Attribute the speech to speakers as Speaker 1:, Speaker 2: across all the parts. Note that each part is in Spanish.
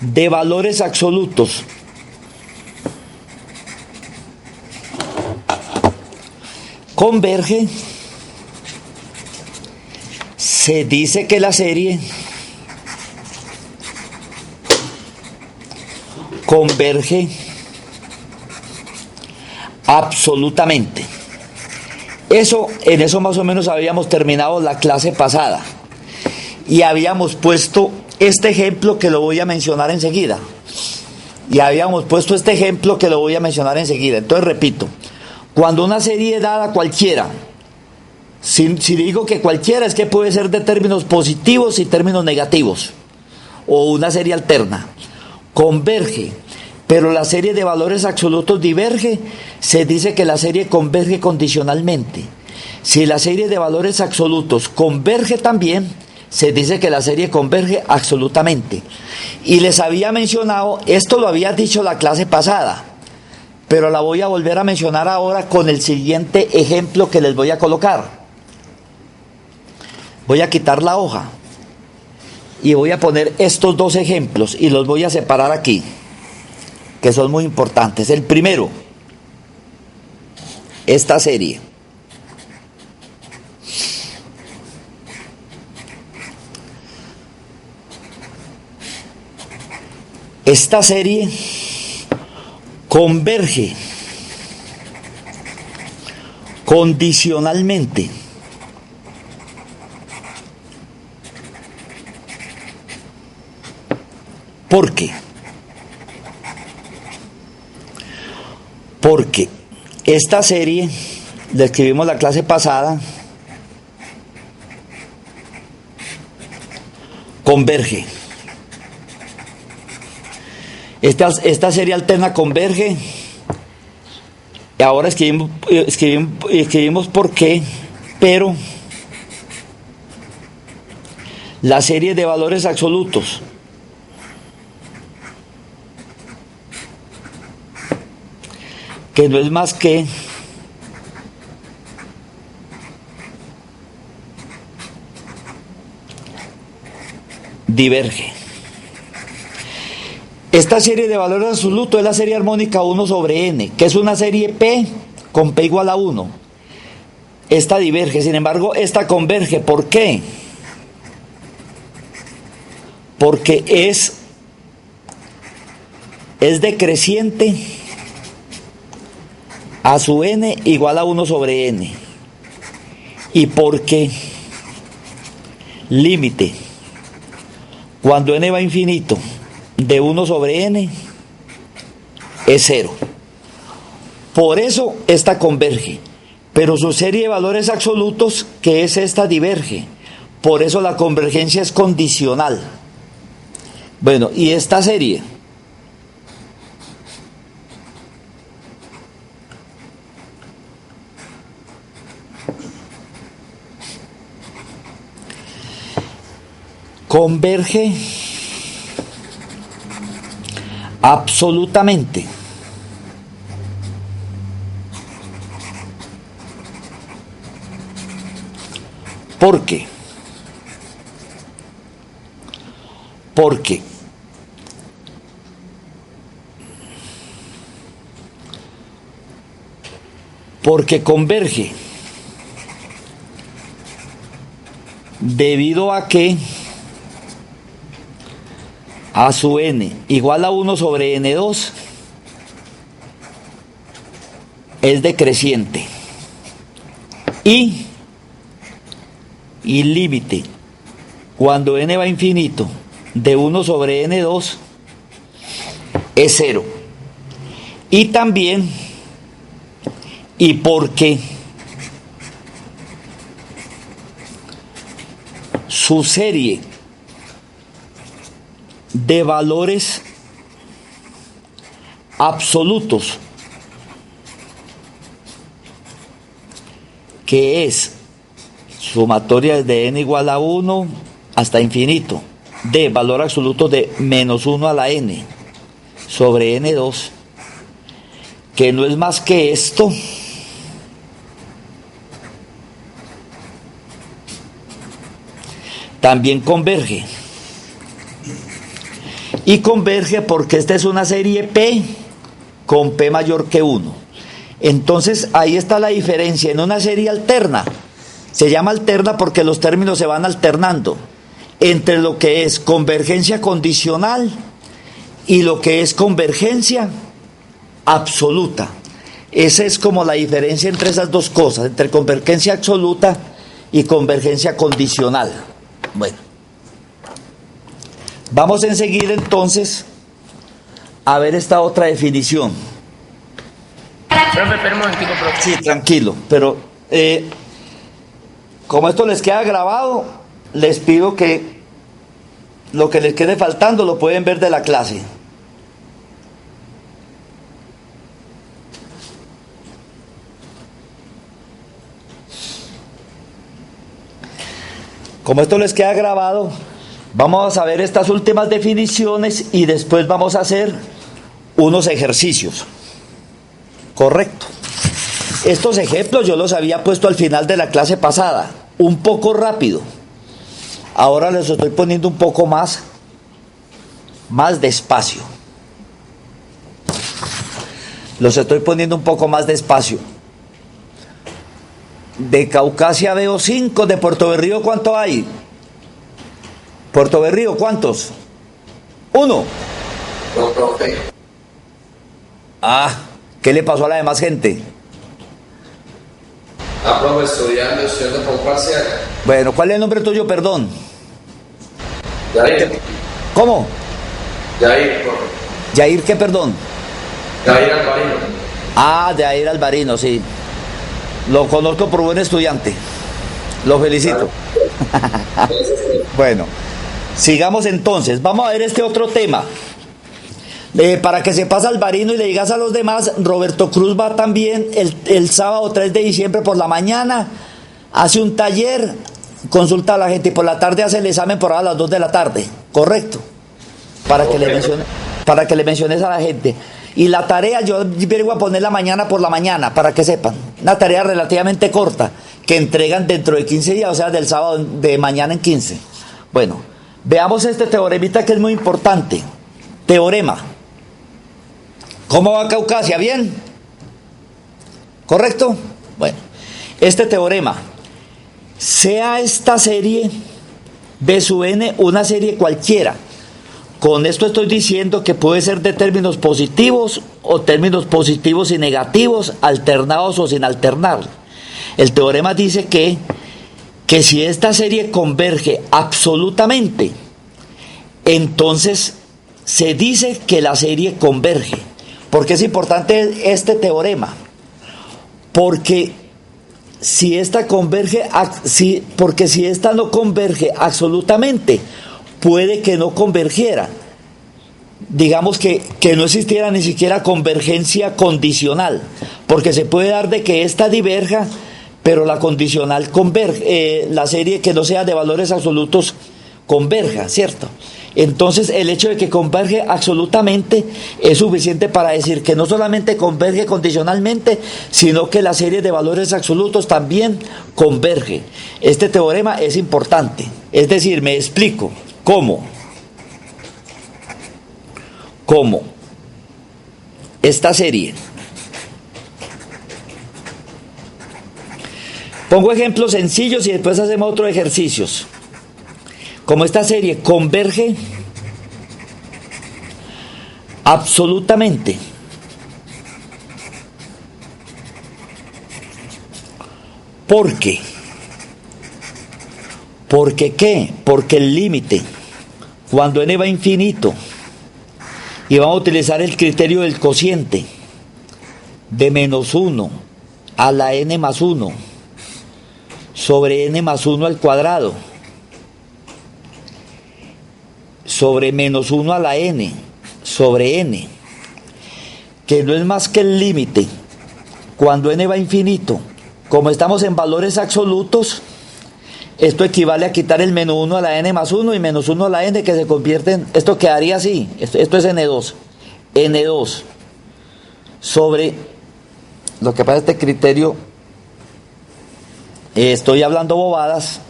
Speaker 1: de valores absolutos converge, se dice que la serie converge absolutamente. En eso más o menos habíamos terminado la clase pasada y habíamos puesto este ejemplo que lo voy a mencionar enseguida. Entonces repito, cuando una serie dada cualquiera, si digo que cualquiera es que puede ser de términos positivos y términos negativos, o una serie alterna, converge, pero la serie de valores absolutos diverge, se dice que la serie converge condicionalmente. Si la serie de valores absolutos converge también, se dice que la serie converge absolutamente. Y les había mencionado, esto lo había dicho la clase pasada, pero la voy a volver a mencionar ahora con el siguiente ejemplo que les voy a colocar. Voy a quitar la hoja y voy a poner estos dos ejemplos y los voy a separar aquí, que son muy importantes. El primero, esta serie. Esta serie converge condicionalmente ¿por qué? Porque esta serie la escribimos la clase pasada, converge. Esta serie alterna converge. Y ahora escribimos por qué, pero la serie de valores absolutos que no es más que diverge. Esta serie de valores absolutos es la serie armónica 1 sobre n, que es una serie P con P igual a 1. Esta diverge, sin embargo, esta converge. ¿Por qué? Porque es decreciente a su n igual a 1 sobre n. Y porque límite, cuando n va a infinito, de 1 sobre n es 0. Por eso esta converge, pero su serie de valores absolutos, que es esta, diverge. Por eso la convergencia es condicional. Bueno, y esta serie converge absolutamente. ¿Por qué? Porque converge debido a que a su n igual a 1 sobre n2 es decreciente y límite cuando n va a infinito de 1 sobre n2 es 0. Y también, y porque su serie de valores absolutos, que es sumatoria de n igual a 1 hasta infinito, de valor absoluto de menos 1 a la n sobre n2, que no es más que esto, también converge. Y converge porque esta es una serie P con P mayor que 1. Entonces ahí está la diferencia. En una serie alterna, se llama alterna porque los términos se van alternando entre lo que es convergencia condicional y lo que es convergencia absoluta. Esa es como la diferencia entre esas dos cosas, entre convergencia absoluta y convergencia condicional. Bueno, vamos enseguida entonces a ver esta otra definición.
Speaker 2: Profe, espera un momentico, profe.
Speaker 1: Sí, tranquilo, pero como esto les queda grabado, les pido que lo que les quede faltando lo pueden ver de la clase. Como esto les queda grabado, vamos a ver estas últimas definiciones y después vamos a hacer unos ejercicios. Correcto. Estos ejemplos yo los había puesto al final de la clase pasada, un poco rápido. Ahora les estoy poniendo un poco más despacio. Los estoy poniendo un poco más despacio. De Caucasia veo 5, de Puerto Berrío ¿cuánto hay? Puerto Berrío, ¿cuántos? 1.
Speaker 3: No, profe.
Speaker 1: ¿Qué le pasó a la demás gente?
Speaker 3: Profe, estudiando por parcial.
Speaker 1: Bueno, ¿cuál es el nombre tuyo, perdón?
Speaker 3: Yair.
Speaker 1: ¿Cómo?
Speaker 3: Yair, profe.
Speaker 1: Yair, ¿qué perdón?
Speaker 3: Yair Alvarino.
Speaker 1: Yair Alvarino, sí. Lo conozco por buen estudiante. Lo felicito. Bueno, sigamos entonces. Vamos a ver este otro tema. Para que se pase Alvarino y le digas a los demás, Roberto Cruz va también el sábado 3 de diciembre por la mañana, hace un taller, consulta a la gente y por la tarde hace el examen por ahí a las 2 de la tarde. Correcto. Para que le menciones a la gente. Y la tarea yo vengo a poner la mañana por la mañana, para que sepan. Una tarea relativamente corta, que entregan dentro de 15 días, o sea, del sábado de mañana en 15. Bueno, veamos este teoremita que es muy importante. Teorema. ¿Cómo va Caucasia? ¿Bien? ¿Correcto? Bueno, este teorema. Sea esta serie B sub n una serie cualquiera. Con esto estoy diciendo que puede ser de términos positivos o términos positivos y negativos, alternados o sin alternar. El teorema dice que si esta serie converge absolutamente, entonces se dice que la serie converge. ¿Por qué es importante este teorema? Porque si esta no converge absolutamente, puede que no convergiera. Digamos que no existiera ni siquiera convergencia condicional, porque se puede dar de que esta diverja, pero la condicional converge, la serie que no sea de valores absolutos converja, ¿cierto? Entonces el hecho de que converge absolutamente es suficiente para decir que no solamente converge condicionalmente, sino que la serie de valores absolutos también converge. Este teorema es importante, es decir, me explico. ¿Cómo esta serie? Pongo ejemplos sencillos y después hacemos otros ejercicios. Como esta serie converge absolutamente. ¿Por qué? ¿Porque qué? Porque el límite, cuando n va a infinito, y vamos a utilizar el criterio del cociente, de -1 a la n más 1, sobre n más 1 al cuadrado, sobre -1 a la n, sobre n, que no es más que el límite, cuando n va a infinito, como estamos en valores absolutos, esto equivale a quitar el -1 a la n más 1 y -1 a la n, que se convierte en, esto quedaría así, esto es n2 sobre, lo que pasa este criterio, estoy hablando bobadas,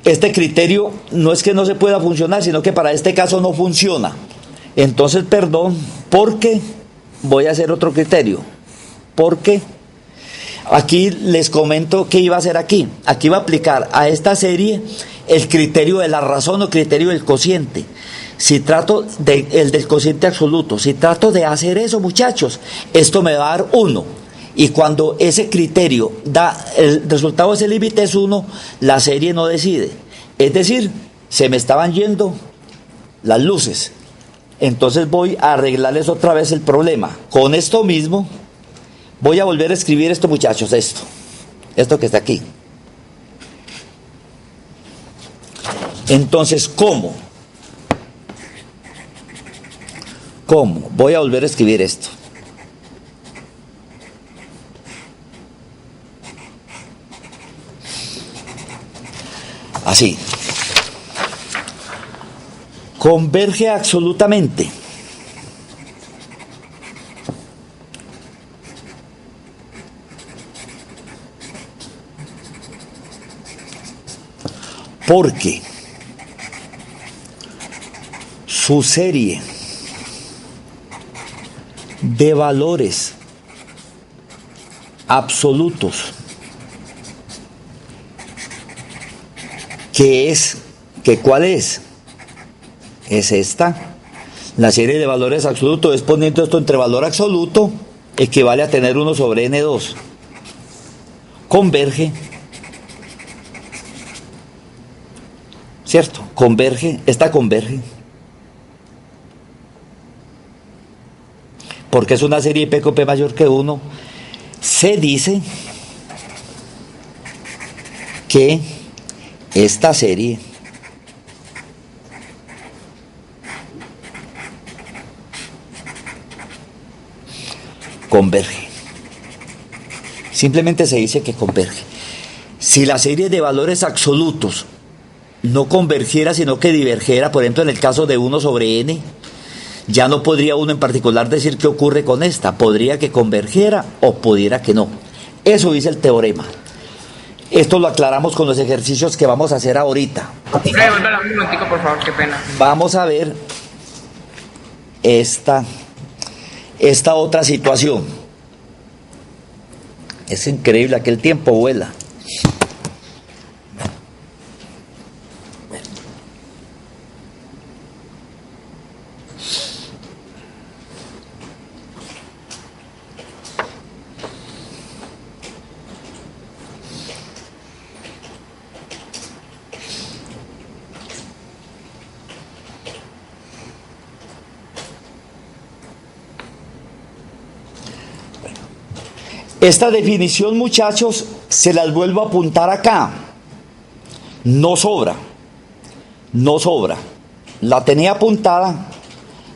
Speaker 1: este criterio no es que no se pueda funcionar, sino que para este caso no funciona. Entonces, perdón, porque voy a hacer otro criterio. Porque aquí les comento qué iba a hacer aquí. Aquí va a aplicar a esta serie el criterio de la razón o criterio del cociente. Si trato el del cociente absoluto, si trato de hacer eso, muchachos, esto me va a dar 1. Y cuando ese criterio da, el resultado de ese límite es 1, la serie no decide. Es decir, se me estaban yendo las luces. Entonces voy a arreglarles otra vez el problema. Con esto mismo, voy a volver a escribir esto, muchachos, esto que está aquí. Entonces, ¿cómo? Voy a volver a escribir esto. Así. Converge absolutamente. Porque su serie de valores absolutos, ¿cuál es? Es esta. La serie de valores absolutos es poniendo esto entre valor absoluto, equivale a tener 1 sobre n2. Converge. ¿Cierto? Converge, esta converge. Porque es una serie P con P mayor que 1. Se dice que esta serie converge. Simplemente se dice que converge. Si la serie de valores absolutos no convergiera, sino que divergiera, por ejemplo, en el caso de 1 sobre n, ya no podría uno en particular decir qué ocurre con esta. Podría que convergiera o pudiera que no. Eso dice el teorema. Esto lo aclaramos con los ejercicios que vamos a hacer ahorita.
Speaker 2: Vuelve un momentico, por favor, qué pena.
Speaker 1: Vamos a ver esta otra situación. Es increíble, aquel tiempo vuela. Esta definición, muchachos, se las vuelvo a apuntar acá. No sobra. No sobra. La tenía apuntada,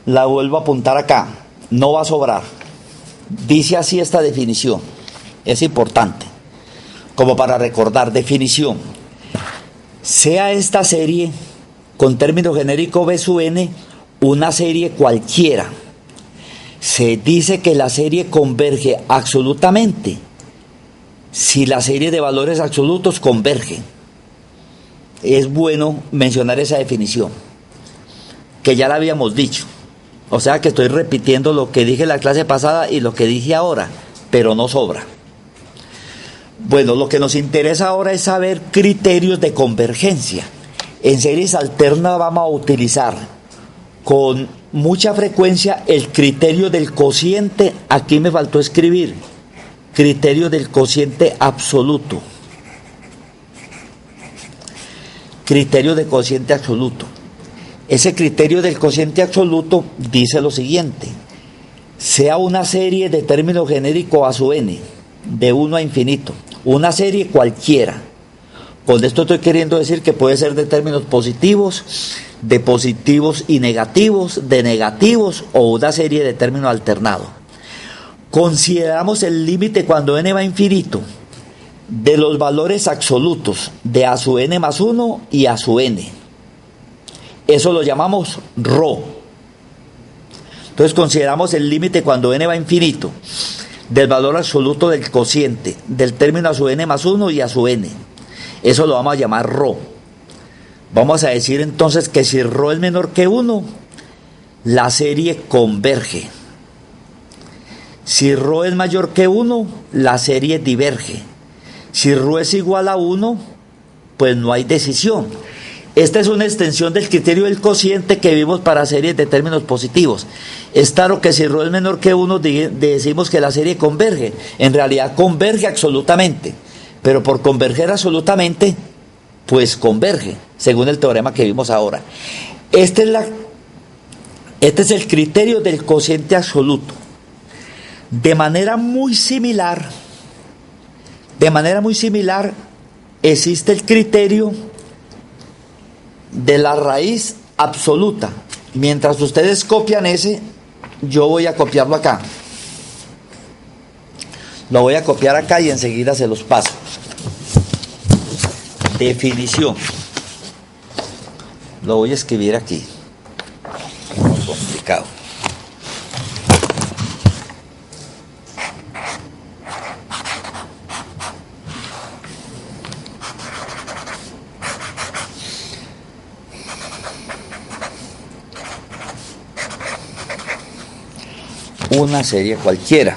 Speaker 1: la vuelvo a apuntar acá. No va a sobrar. Dice así esta definición. Es importante. Como para recordar, definición. Sea esta serie, con término genérico B sub n, una serie cualquiera. Se dice que la serie converge absolutamente si la serie de valores absolutos converge. Es bueno mencionar esa definición, que ya la habíamos dicho. O sea que estoy repitiendo lo que dije en la clase pasada y lo que dije ahora, pero no sobra. Bueno, lo que nos interesa ahora es saber criterios de convergencia. En series alternas vamos a utilizar con mucha frecuencia el criterio del cociente. Aquí me faltó escribir criterio del cociente absoluto. Criterio de cociente absoluto. Ese criterio del cociente absoluto dice lo siguiente: sea una serie de término genérico a su n, de 1 a infinito, una serie cualquiera. Con esto estoy queriendo decir que puede ser de términos positivos, de positivos y negativos, de negativos, o una serie de términos alternados. Consideramos el límite cuando n va a infinito de los valores absolutos de a su n más 1 y a su n. Eso lo llamamos ρ. Entonces consideramos el límite cuando n va a infinito del valor absoluto del cociente del término a su n más 1 y a su n. Eso lo vamos a llamar ρ. Vamos a decir entonces que si ρ es menor que 1, la serie converge. Si ρ es mayor que 1, la serie diverge. Si ρ es igual a 1, pues no hay decisión. Esta es una extensión del criterio del cociente que vimos para series de términos positivos. Es claro que si ρ es menor que 1, decimos que la serie converge. En realidad converge absolutamente, pero por converger absolutamente, pues converge, según el teorema que vimos ahora. Este es el criterio del cociente absoluto. De manera muy similar, existe el criterio de la raíz absoluta. Mientras ustedes copian ese, yo voy a copiarlo acá. Lo voy a copiar acá y enseguida se los paso. Definición. Lo voy a escribir aquí. Muy complicado. Una serie cualquiera.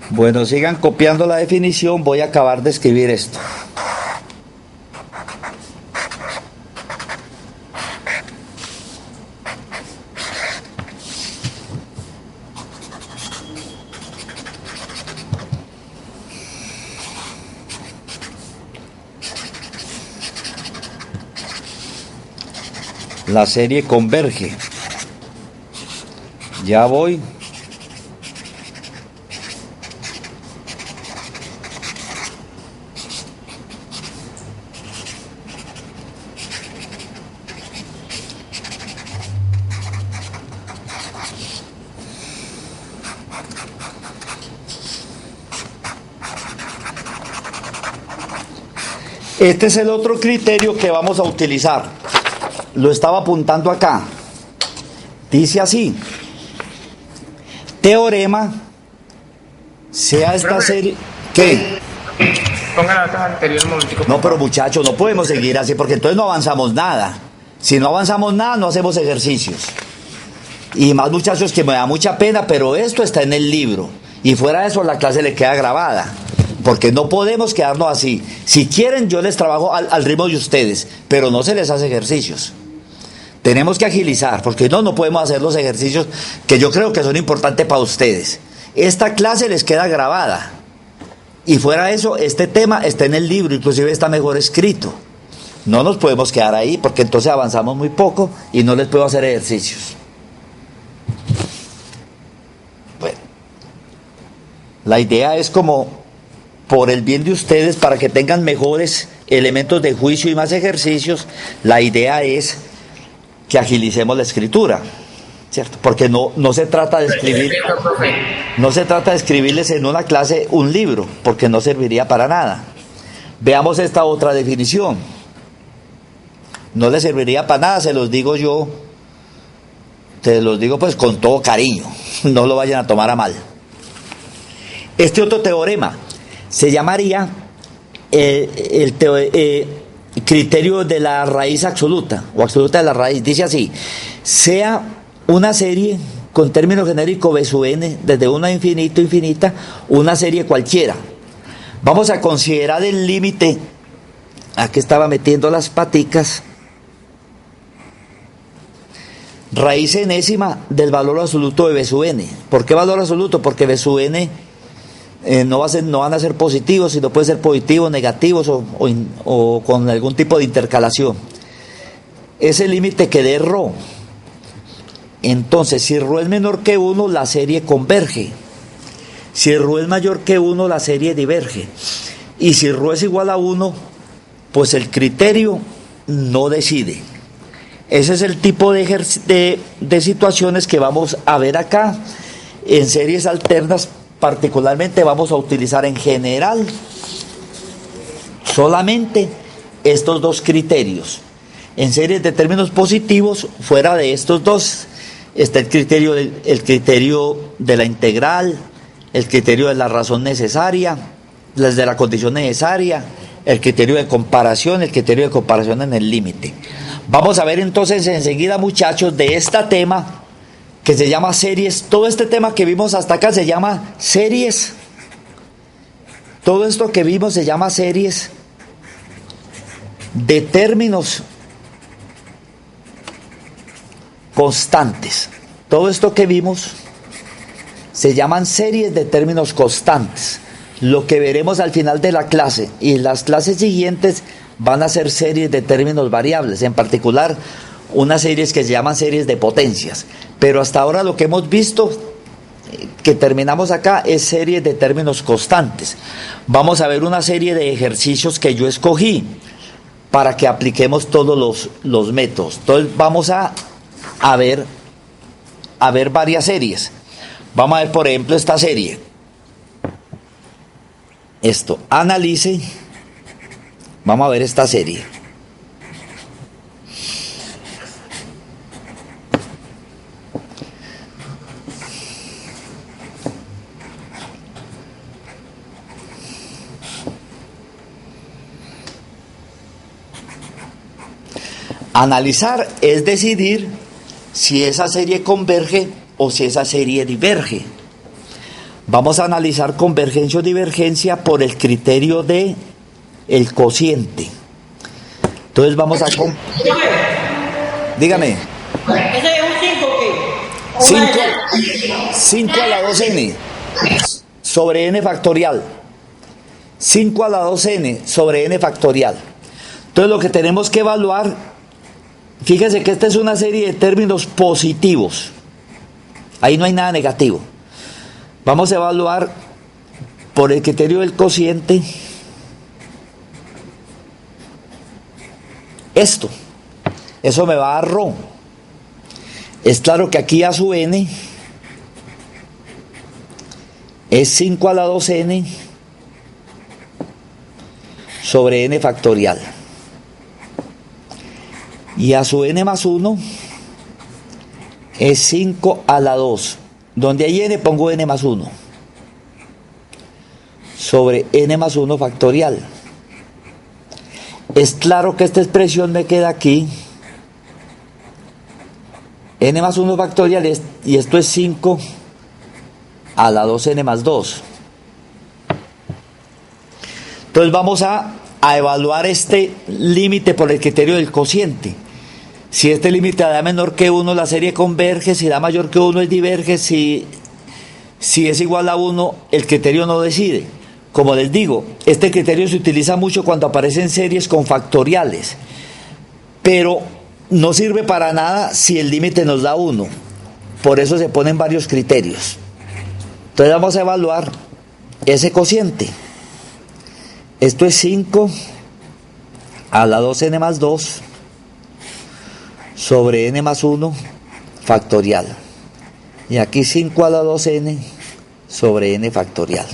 Speaker 1: Bueno, sigan copiando la definición, voy a acabar de escribir esto. La serie converge. Ya voy. Este es el otro criterio que vamos a utilizar. Lo estaba apuntando acá. Dice así: teorema, sea esta serie... ¿Qué?
Speaker 2: Pongan la nota anterior un momentico.
Speaker 1: No, pero muchachos, no podemos seguir así porque entonces no avanzamos nada. Si no avanzamos nada, no hacemos ejercicios. Y más, muchachos, que me da mucha pena, pero esto está en el libro. Y fuera de eso, la clase le queda grabada. Porque no podemos quedarnos así. Si quieren, yo les trabajo al ritmo de ustedes, pero no se les hace ejercicios. Tenemos que agilizar, porque no podemos hacer los ejercicios que yo creo que son importantes para ustedes. Esta clase les queda grabada. Y fuera de eso, este tema está en el libro, inclusive está mejor escrito. No nos podemos quedar ahí, porque entonces avanzamos muy poco y no les puedo hacer ejercicios. Bueno, la idea es como, por el bien de ustedes, para que tengan mejores elementos de juicio y más ejercicios, la idea es que agilicemos la escritura, ¿cierto? Porque no se trata de escribir, no se trata de escribirles en una clase un libro, porque no serviría para nada. Veamos esta otra definición. No les serviría para nada, se los digo yo, se los digo pues con todo cariño, no lo vayan a tomar a mal. Este otro teorema se llamaría criterio de la raíz absoluta, o absoluta de la raíz. Dice así: sea una serie con término genérico B sub n, desde 1 a infinito, infinita, una serie cualquiera. Vamos a considerar el límite. Aquí estaba metiendo las paticas. Raíz enésima del valor absoluto de B sub n. ¿Por qué valor absoluto? Porque B sub n no van a ser positivos, sino puede ser positivos, negativos o con algún tipo de intercalación. Ese límite que dé ρ. Entonces, si ρ es menor que 1, la serie converge. Si ρ es mayor que 1, la serie diverge. Y si ρ es igual a 1, pues el criterio no decide. Ese es el tipo de situaciones que vamos a ver acá en series alternas particularmente vamos a utilizar en general solamente estos dos criterios. En series de términos positivos, fuera de estos dos, está el criterio de la integral, el criterio de la razón necesaria, de la condición necesaria, el criterio de comparación en el límite. Vamos a ver entonces enseguida, muchachos, de este tema que se llama series. Todo este tema que vimos hasta acá se llama series. Todo esto que vimos se llama series de términos constantes. Todo esto que vimos se llaman series de términos constantes. Lo que veremos al final de la clase y las clases siguientes van a ser series de términos variables, en particular unas series que se llaman series de potencias. Pero hasta ahora lo que hemos visto, que terminamos acá, es series de términos constantes. Vamos a ver una serie de ejercicios que yo escogí para que apliquemos todos los métodos. Entonces vamos a ver varias series. Vamos a ver, por ejemplo, esta serie. Analice. Vamos a ver esta serie. Analizar es decidir si esa serie converge o si esa serie diverge. Vamos a analizar convergencia o divergencia por el criterio de el cociente. Entonces vamos a... Dígame.
Speaker 4: ¿Ese es un 5 qué?
Speaker 1: 5 a la 2n sobre n factorial. 5 a la 2n sobre n factorial. Entonces lo que tenemos que evaluar, fíjense que esta es una serie de términos positivos. Ahí no hay nada negativo. Vamos a evaluar por el criterio del cociente esto. Eso me va a dar ρ. Es claro que aquí a sub n es 5 a la 2n sobre n factorial. Y a sub n más 1 es 5 a la 2. Donde hay n pongo n más 1 sobre n más 1 factorial. Es claro que esta expresión me queda aquí. N más 1 factorial y esto es 5 a la 2n más 2. Entonces vamos a evaluar este límite por el criterio del cociente. Si este límite da menor que 1, la serie converge. Si da mayor que 1, es diverge. Si es igual a 1, el criterio no decide. Como les digo, este criterio se utiliza mucho cuando aparecen series con factoriales, pero no sirve para nada si el límite nos da 1. Por eso se ponen varios criterios. Entonces vamos a evaluar ese cociente. Esto es 5 a la 2n más 2 sobre n más 1 factorial. Y aquí 5 a la 2n sobre n factorial.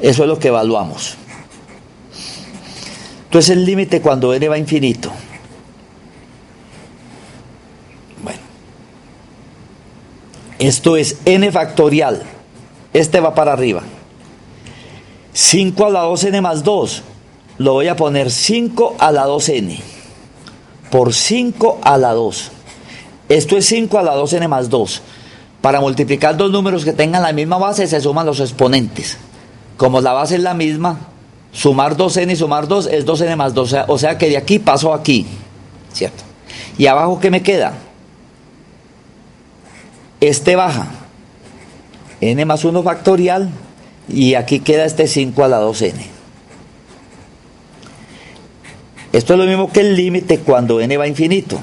Speaker 1: Eso es lo que evaluamos. Entonces el límite cuando n va a infinito. Bueno. Esto es n factorial. Este va para arriba. 5 a la 2n más 2. Lo voy a poner 5 a la 2n. Por 5 a la 2. Esto es 5 a la 2n más 2. Para multiplicar dos números que tengan la misma base se suman los exponentes. Como la base es la misma, sumar 2n y sumar 2 es 2n más 2. O sea que de aquí paso aquí, ¿cierto? Y abajo, ¿qué me queda? Este baja, n más 1 factorial, y aquí queda este 5 a la 2n. Esto es lo mismo que el límite cuando n va a infinito.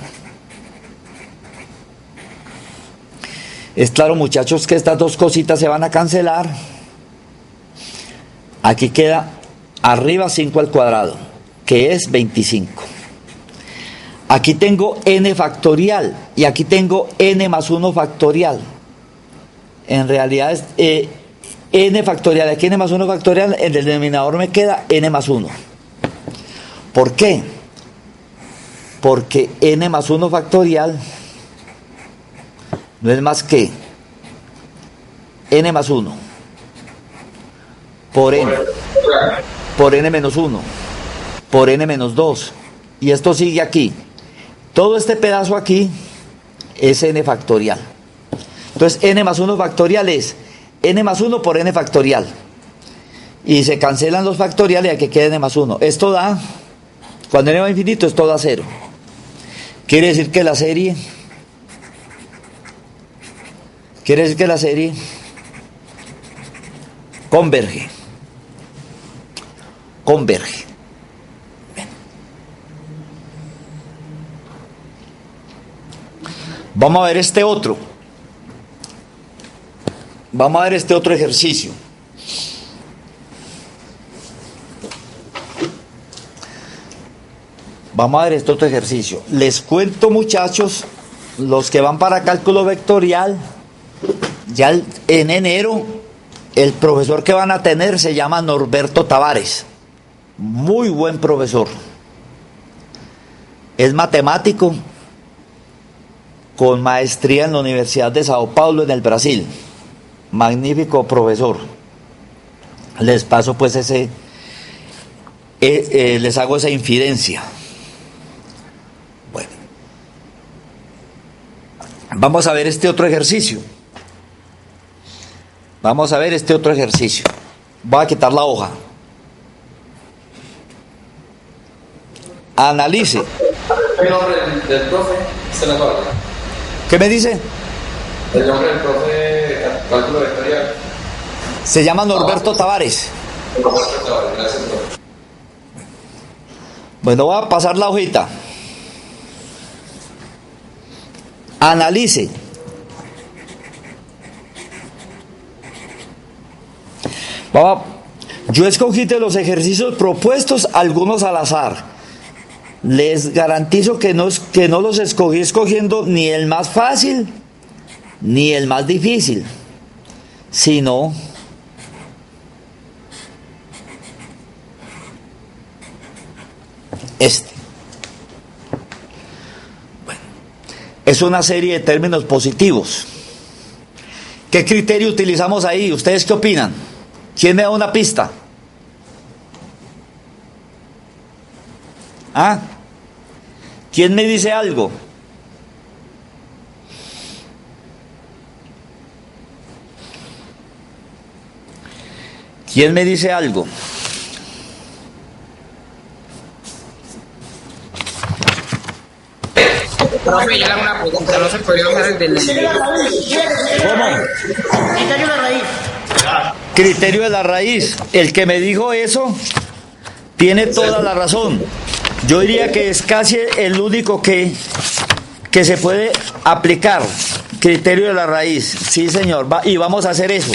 Speaker 1: Es claro, muchachos, que estas dos cositas se van a cancelar. Aquí queda arriba 5 al cuadrado, que es 25. Aquí tengo n factorial y aquí tengo n más 1 factorial. En realidad n factorial, aquí n más 1 factorial, en el denominador me queda n más 1. ¿Por qué? Porque n más 1 factorial no es más que n más 1 por n menos 1 por n menos 2, y esto sigue aquí. Todo este pedazo aquí es n factorial. Entonces n más 1 factorial es n más 1 por n factorial, y se cancelan los factoriales y aquí queda n más 1. Esto da, cuando n va a infinito, esto da 0. Quiere decir que la serie converge. Vamos a ver este otro. Vamos a ver este otro ejercicio. Les cuento, muchachos, los que van para cálculo vectorial, ya en enero, el profesor que van a tener se llama Norberto Tavares. Muy buen profesor. Es matemático con maestría en la Universidad de Sao Paulo, en el Brasil. Magnífico profesor. Les paso pues les hago esa infidencia. Bueno, vamos a ver este otro ejercicio. Voy a quitar la hoja. Analice.
Speaker 3: El nombre del profe se la guarda.
Speaker 1: ¿Qué me dice?
Speaker 3: El nombre del profe de cálculo vectorial.
Speaker 1: Se llama Norberto Tavares.
Speaker 3: Gracias, profe.
Speaker 1: Bueno, voy a pasar la hojita. Analice. Yo escogí de los ejercicios propuestos algunos al azar. Les garantizo que no los escogí escogiendo ni el más fácil ni el más difícil, sino este. Bueno, es una serie de términos positivos. ¿Qué criterio utilizamos ahí? ¿Ustedes qué opinan? ¿Quién me da una pista? ¿Ah? ¿Quién me dice algo? ¿Quién me dice algo?
Speaker 2: Profe, yo le hago una pregunta, no se podría usar el del...
Speaker 1: ¿Cómo?
Speaker 4: Criterio de raíz.
Speaker 1: Criterio de la raíz. El que me dijo eso tiene toda la razón. Yo diría que es casi el único que se puede aplicar. Criterio de la raíz. Sí, señor. Y vamos a hacer eso.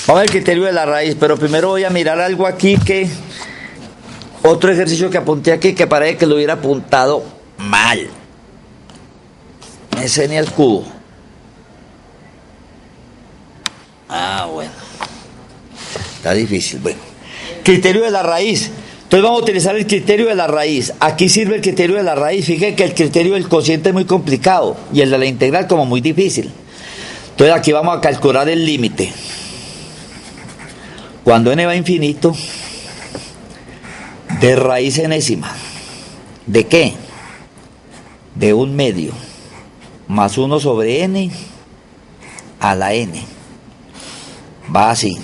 Speaker 1: Vamos al criterio de la raíz. Pero primero voy a mirar algo aquí que... Otro ejercicio que apunté aquí que parece que lo hubiera apuntado mal. Ese ni el cubo. Bueno. Está difícil. Bueno. Criterio de la raíz. Entonces vamos a utilizar el criterio de la raíz. Aquí sirve el criterio de la raíz. Fíjense que el criterio del cociente es muy complicado y el de la integral como muy difícil. Entonces aquí vamos a calcular el límite. Cuando n va a infinito, de raíz enésima. ¿De qué? De 1/2 más 1 sobre n a la n. Va así.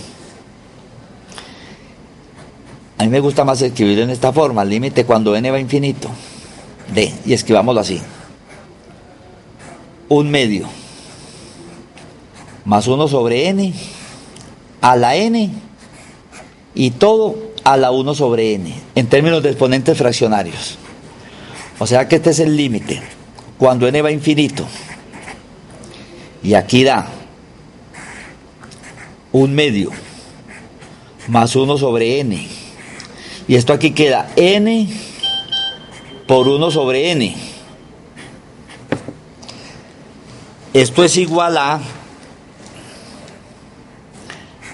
Speaker 1: A mí me gusta más escribirlo en esta forma, el límite cuando n va a infinito, de, y escribámoslo así. 1/2 más 1 sobre n a la n y todo a la 1 sobre n, en términos de exponentes fraccionarios. O sea que este es el límite cuando n va a infinito. Y aquí da 1/2 más 1 sobre n. Y esto aquí queda n por 1 sobre n. Esto es igual a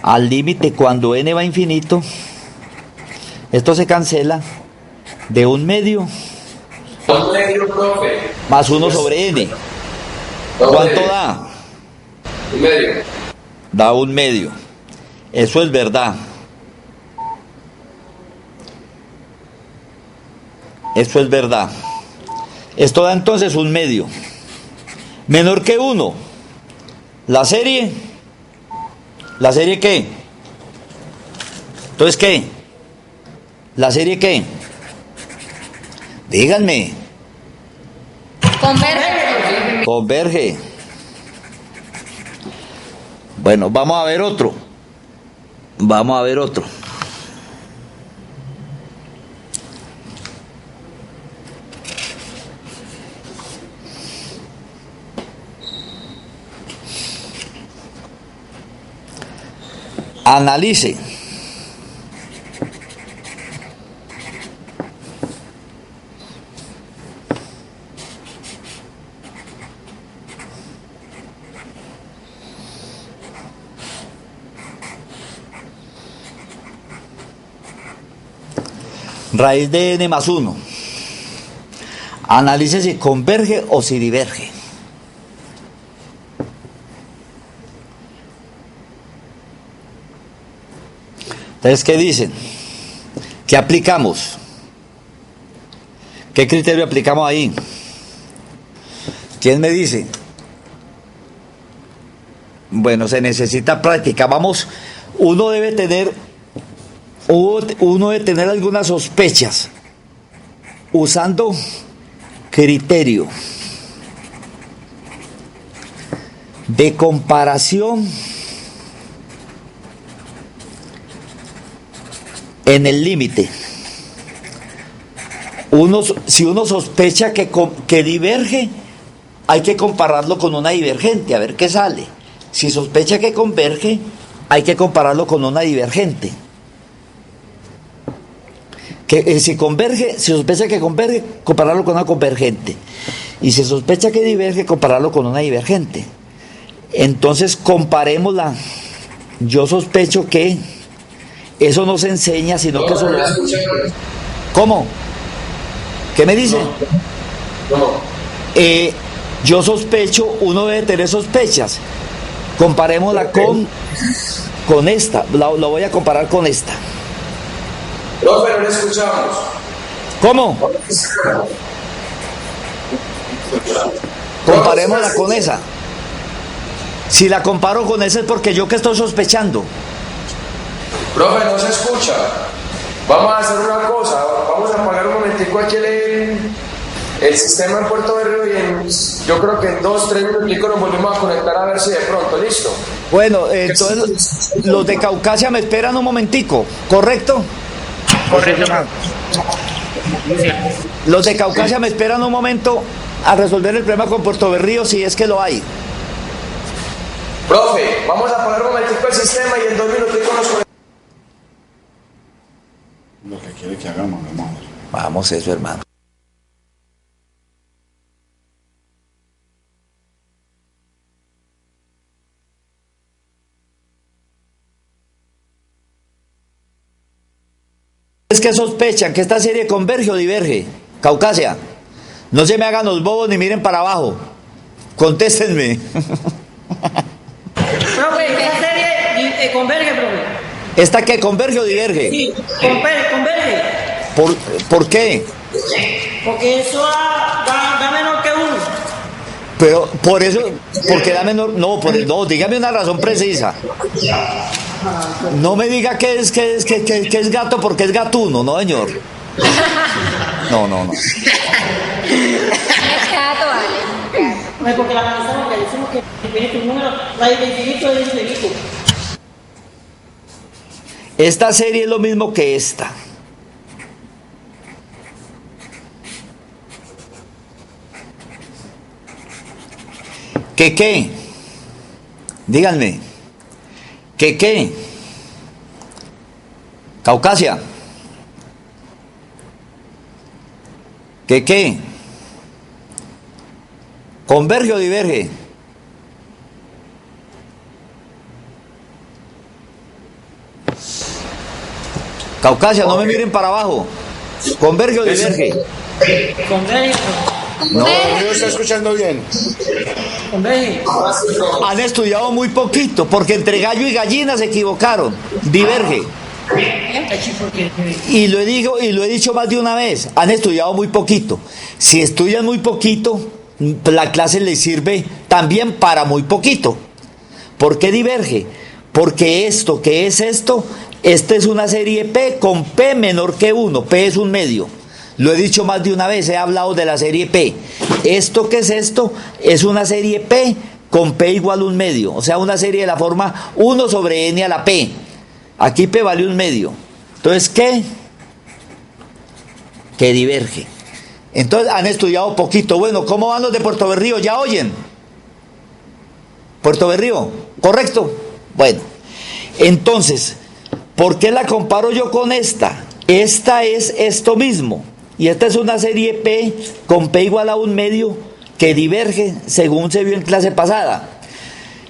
Speaker 1: al límite cuando n va a infinito, esto se cancela de 1/2
Speaker 3: Un medio, profe.
Speaker 1: más 1 sobre n.
Speaker 3: Dos
Speaker 1: ¿Cuánto
Speaker 3: medios.
Speaker 1: da?
Speaker 3: Un medio.
Speaker 1: Da 1/2. Eso es verdad. Eso es verdad. Esto da entonces 1/2. Menor que 1. La serie. ¿La serie qué? Entonces, ¿qué? ¿La serie qué? Díganme.
Speaker 5: Converge.
Speaker 1: Converge. Bueno, vamos a ver otro. Vamos a ver otro. Analice. Raíz de n más 1. Analice si converge o si diverge. Entonces, ¿qué dicen? ¿Qué aplicamos? ¿Qué criterio aplicamos ahí? ¿Quién me dice? Bueno, se necesita práctica. Vamos, uno debe tener algunas sospechas usando criterio de comparación en el límite. Si uno sospecha que diverge, hay que compararlo con una divergente, a ver qué sale. Si sospecha que converge, hay que compararlo con una divergente. Si sospecha que converge, compararlo con una convergente. Y si sospecha que diverge, compararlo con una divergente. Entonces, comparémosla. Yo sospecho que eso no se enseña, sino que eso lo hace. ¿Cómo? ¿Qué me dice?
Speaker 3: No.
Speaker 1: Yo sospecho, uno debe tener sospechas. Comparémosla con esta. La voy a comparar con esta.
Speaker 3: Profe, no le escuchamos.
Speaker 1: ¿Cómo? Comparémosla con esa. Si la comparo con esa es porque yo que estoy sospechando.
Speaker 3: Profe, no se escucha. Vamos a hacer una cosa. Vamos a apagar un momentico aquí el sistema en Puerto Berrío y yo creo que en 2-3 minuticos nos volvemos a conectar a ver si de pronto, ¿listo?
Speaker 1: Bueno, entonces los de Caucasia me esperan un momentico, ¿correcto?
Speaker 2: Correcto.
Speaker 1: Los de Caucasia me esperan un momento a resolver el problema con Puerto Berrío si es que lo hay.
Speaker 3: Profe, vamos a apagar un momentico el sistema y en 2 minuticos nos conectamos.
Speaker 6: Lo que quiere que hagamos, hermano.
Speaker 1: Vamos, eso, hermano. ¿Es que sospechan que esta serie converge o diverge? Caucasia, no se me hagan los bobos ni miren para abajo. Contéstenme.
Speaker 4: Profe, esta serie converge, profe.
Speaker 1: ¿Esta qué, converge o diverge?
Speaker 4: Sí, converge.
Speaker 1: ¿Por qué?
Speaker 4: Porque eso da menor que 1.
Speaker 1: Pero por eso, porque da menor. No, no, dígame una razón precisa. No me diga que es gato porque es gatuno, no, señor. No.
Speaker 5: Es gato, vale.
Speaker 4: No es porque la analizamos, que decimos que infinito es un número, raíz de infinito es infinito.
Speaker 1: Esta serie es lo mismo que esta. ¿Qué? Díganme. ¿Qué? Caucasia. ¿Qué? ¿Converge o diverge? Caucasia, no me miren para abajo. ¿Converge o diverge?
Speaker 4: Converge.
Speaker 1: No.
Speaker 6: No lo está escuchando bien.
Speaker 4: Converge.
Speaker 1: Han estudiado muy poquito, porque entre gallo y gallina se equivocaron. Diverge. Y lo he dicho más de una vez, han estudiado muy poquito. Si estudian muy poquito, la clase les sirve también para muy poquito. ¿Por qué diverge? Porque esto, ¿qué es esto? Esta es una serie P con P menor que 1. P es un medio. Lo he dicho más de una vez, he hablado de la serie P. ¿Esto qué es esto? Es una serie P con P igual a un medio. O sea, una serie de la forma 1 sobre N a la P. Aquí P vale un medio. Entonces, ¿qué? Que diverge. Entonces, han estudiado poquito. Bueno, ¿cómo van los de Puerto Berrío? ¿Ya oyen? Puerto Berrío, ¿correcto? Bueno, entonces, ¿por qué la comparo yo con esta? Esta es esto mismo. Y esta es una serie P con P igual a un medio que diverge según se vio en clase pasada.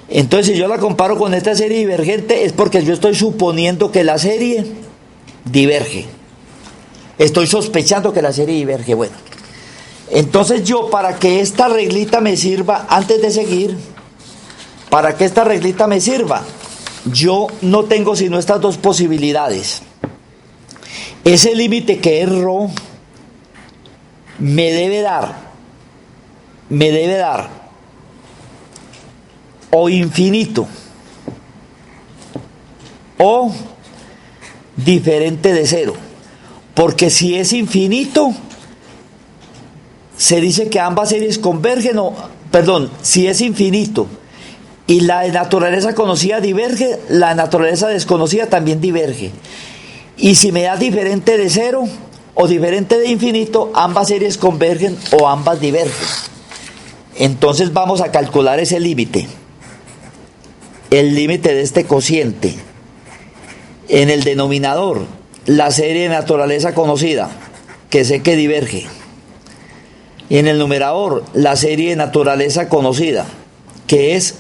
Speaker 1: Entonces, si yo la comparo con esta serie divergente, es porque yo estoy suponiendo que la serie diverge. Estoy sospechando que la serie diverge. Bueno, entonces yo, para que esta reglita me sirva, antes de seguir, para que esta reglita me sirva, yo no tengo sino estas dos posibilidades. Ese límite que es ρ me debe dar o infinito o diferente de cero, porque si es infinito se dice que ambas series convergen, si es infinito y la de naturaleza conocida diverge, la naturaleza desconocida también diverge. Y si me da diferente de cero o diferente de infinito, ambas series convergen o ambas divergen. Entonces vamos a calcular ese límite. El límite de este cociente. En el denominador, la serie de naturaleza conocida, que sé que diverge. Y en el numerador, la serie de naturaleza conocida, que es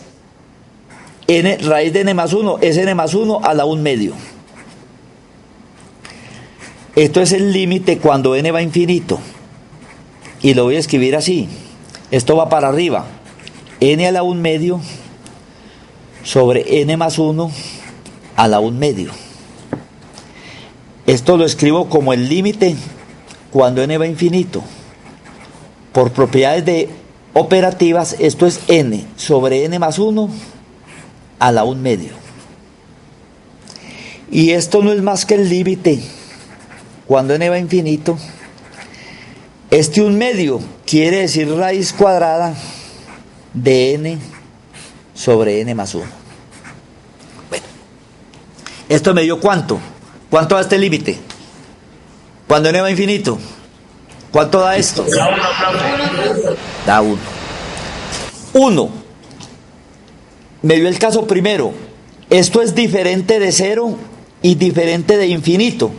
Speaker 1: n raíz de n más 1, es n más 1 a la 1 medio. Esto es el límite cuando n va a infinito. Y lo voy a escribir así. Esto va para arriba. N a la 1 medio sobre n más 1 a la 1 medio. Esto lo escribo como el límite cuando n va a infinito. Por propiedades de operativas, esto es n sobre n más 1 a la 1 medio. Y esto no es más que el límite cuando n va a infinito. Este 1 medio quiere decir raíz cuadrada de n sobre n más 1. Bueno, esto me dio ¿cuánto? ¿Cuánto da este límite? Cuando n va a infinito. ¿Cuánto da esto? Da 1. 1. Me dio el caso primero. Esto es diferente de 0 y diferente de infinito.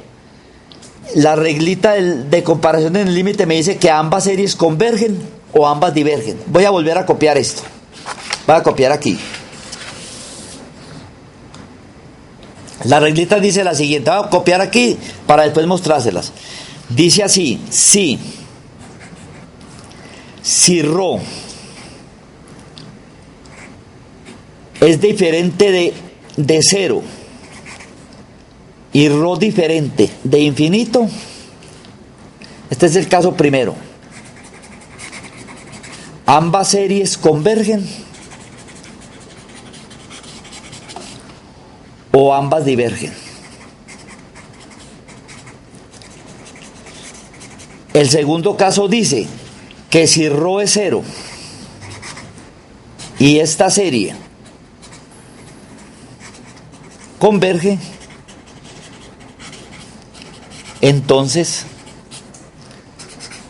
Speaker 1: La reglita de comparación en el límite me dice que ambas series convergen o ambas divergen. Voy a volver a copiar esto. Voy a copiar aquí. La reglita dice la siguiente. Voy a copiar aquí para después mostrárselas. Dice así: si ρ es diferente de 0 y ρ diferente de infinito, este es el caso primero, ambas series convergen o ambas divergen. El segundo caso dice que si ρ es 0 y esta serie converge, entonces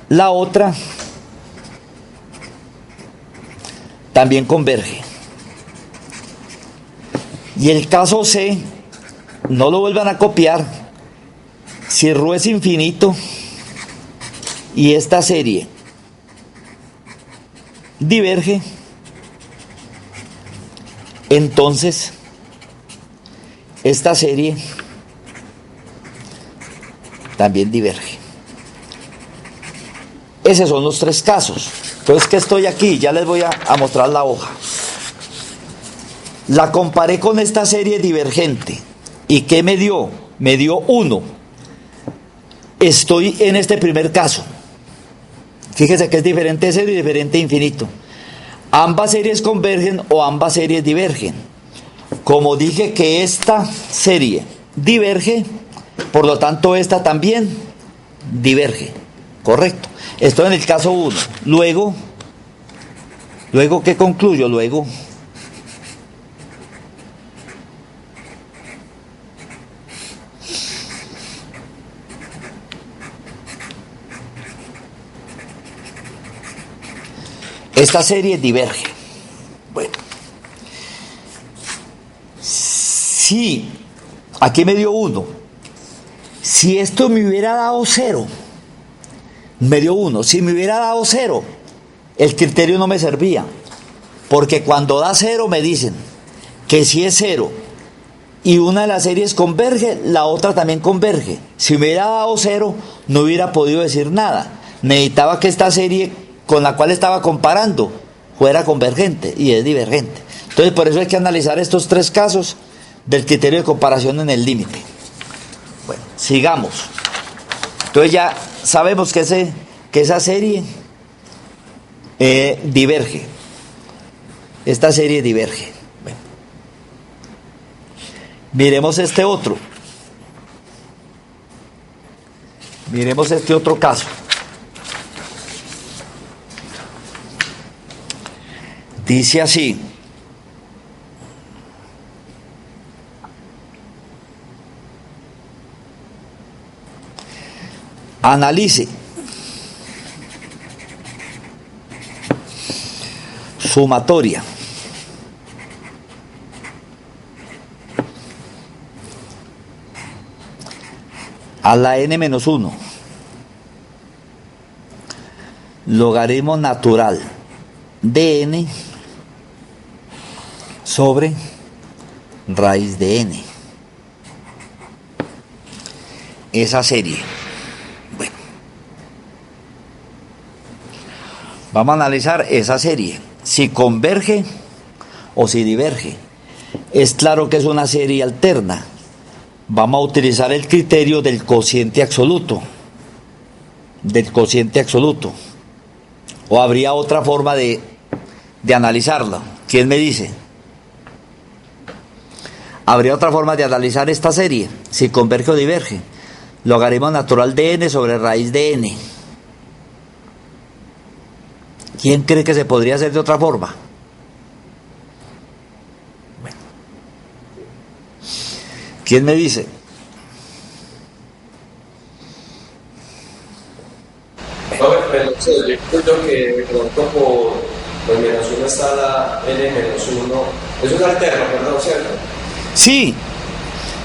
Speaker 1: la otra también converge. Y el caso C, no lo vuelvan a copiar, si ρ es infinito y esta serie diverge, entonces esta serie también diverge. Esos son los tres casos. Entonces, que estoy aquí, ya les voy a mostrar la hoja. La comparé con esta serie divergente. ¿Y qué me dio? Me dio 1. Estoy en este primer caso. Fíjese que es diferente de 0 y diferente de infinito. Ambas series convergen o ambas series divergen. Como dije que esta serie diverge, por lo tanto esta también diverge. Correcto. Estoy en el caso 1. Luego, ¿qué concluyo? Luego, esta serie diverge. Bueno, si aquí me dio 1, si esto me hubiera dado 0, me dio 1, si me hubiera dado 0, el criterio no me servía, porque cuando da 0 me dicen que si es 0 y una de las series converge, la otra también converge. Si me hubiera dado 0, no hubiera podido decir nada. Necesitaba que esta serie con la cual estaba comparando fuera convergente y es divergente. Entonces, por eso hay que analizar estos tres casos del criterio de comparación en el límite. Bueno, sigamos. Entonces ya sabemos que esa serie diverge. Esta serie diverge. Bueno. Miremos este otro. Miremos este otro caso. Dice así: analice sumatoria a la n-1 logaritmo natural de n sobre raíz de n. Esa serie. Bueno, vamos a analizar esa serie, si converge o si diverge. Es claro que es una serie alterna. Vamos a utilizar el criterio del cociente absoluto. O habría otra forma de analizarla. ¿Quién me dice? Habría otra forma de analizar esta serie, si converge o diverge. Logaritmo natural de n sobre raíz de n. ¿Quién cree que se podría hacer de otra forma? Bueno. ¿Quién me dice?
Speaker 3: Pero yo creo que de pronto por menos 1 está la n-1. Eso es alterno, perdón, ¿cierto?
Speaker 1: Sí.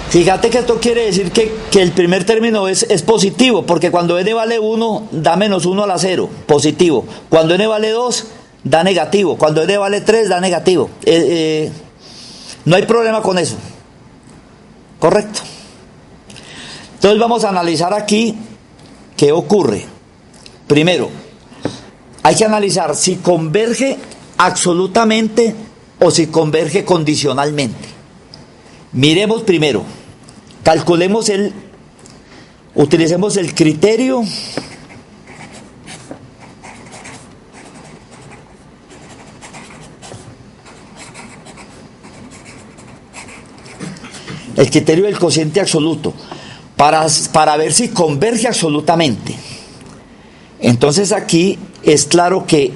Speaker 1: Fíjate que esto quiere decir que el primer término es positivo, porque cuando n vale 1, da menos 1 a la 0, positivo. Cuando n vale 2, da negativo. Cuando n vale 3, da negativo. No hay problema con eso. Correcto. Entonces vamos a analizar aquí qué ocurre. Primero, hay que analizar si converge absolutamente o si converge condicionalmente. Miremos primero, utilicemos el criterio del cociente absoluto para ver si converge absolutamente. Entonces aquí es claro que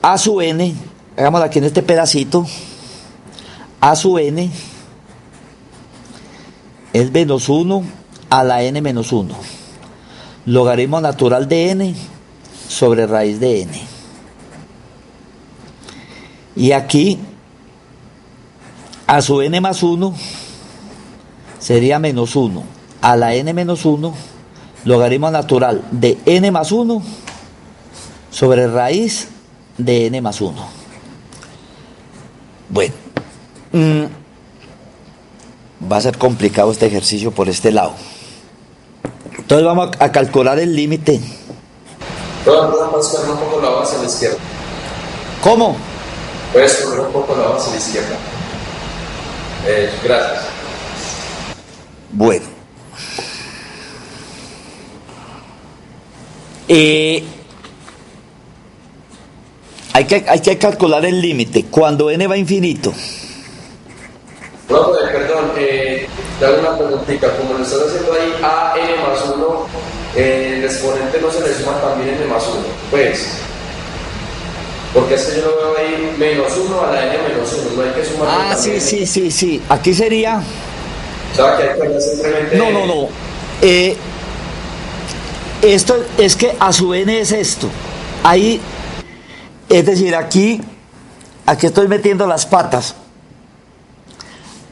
Speaker 1: A sub n, hagámoslo aquí en este pedacito, A sub n es menos 1 a la n-1, logaritmo natural de n sobre raíz de n. Y aquí A sub n más 1 sería menos 1 a la n-1, logaritmo natural de n más 1 sobre raíz de n más 1. Bueno, va a ser complicado este ejercicio por este lado. Entonces vamos a calcular el límite.
Speaker 3: Puedes correr un poco la hoja hacia la izquierda.
Speaker 1: ¿Cómo?
Speaker 3: Puedes correr un poco la hoja hacia la izquierda. Gracias.
Speaker 1: Bueno. Hay que calcular el límite. Cuando n va a infinito.
Speaker 3: Profe, perdón, dame una preguntita. Como lo estás haciendo ahí, a n más 1, el exponente no se le suma también n más 1. Pues, porque es que yo lo veo ahí menos 1 a la n menos 1. No hay que sumar.
Speaker 1: Ah, sí. Aquí sería.
Speaker 3: O sea, que hay que hacer simplemente.
Speaker 1: No. Esto es que a su n es esto. Ahí, es decir, aquí estoy metiendo las patas.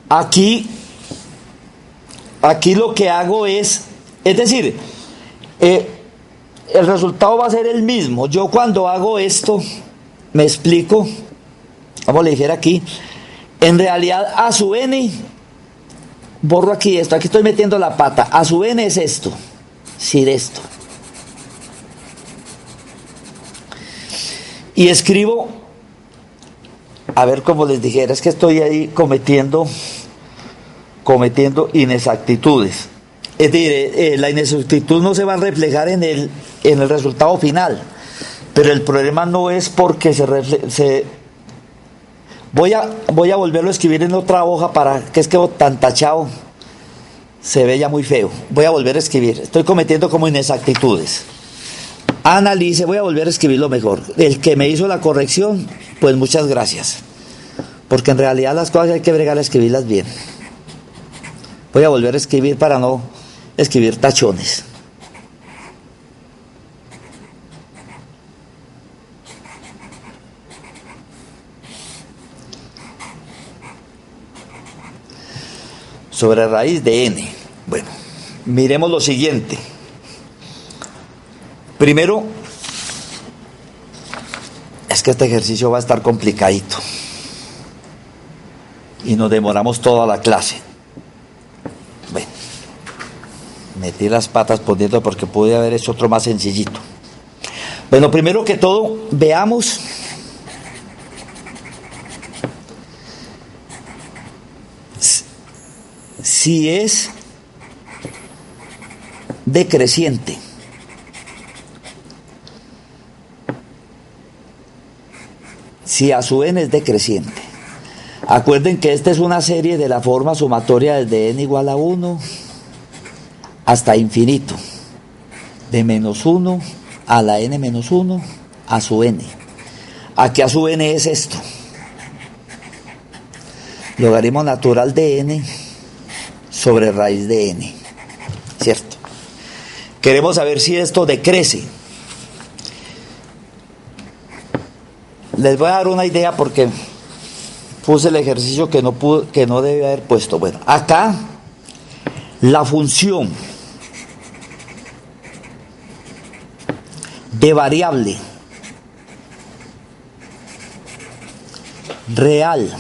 Speaker 1: Aquí lo que hago es decir, el resultado va a ser el mismo. Yo cuando hago esto, me explico, como le dijera aquí, en realidad a su n, borro aquí esto, aquí estoy metiendo la pata, a su n es esto, sí, de esto. Y escribo, a ver cómo les dijera, es que estoy ahí cometiendo inexactitudes. Es decir, la inexactitud no se va a reflejar en el resultado final, pero el problema no es porque voy a volverlo a escribir en otra hoja para que es que tan tachado se ve ya muy feo. Voy a volver a escribir, estoy cometiendo como inexactitudes. Analice, voy a volver a escribirlo mejor. El que me hizo la corrección, pues muchas gracias, porque en realidad las cosas hay que bregar a escribirlas bien. Voy a volver a escribir para no escribir tachones. Sobre raíz de n. Bueno, miremos lo siguiente. Primero, es que este ejercicio va a estar complicadito y nos demoramos toda la clase. Bueno, metí las patas poniendo porque pude haber hecho otro más sencillito. Bueno, primero que todo, veamos si es decreciente. Si a su n es decreciente. Acuerden que esta es una serie de la forma sumatoria desde n igual a 1 hasta infinito. De menos 1 a la n menos 1 a su n. Aquí a su n es esto. Logaritmo natural de n sobre raíz de n. ¿Cierto? Queremos saber si esto decrece. Les voy a dar una idea porque puse el ejercicio que no debía haber puesto. Bueno, acá la función de variable real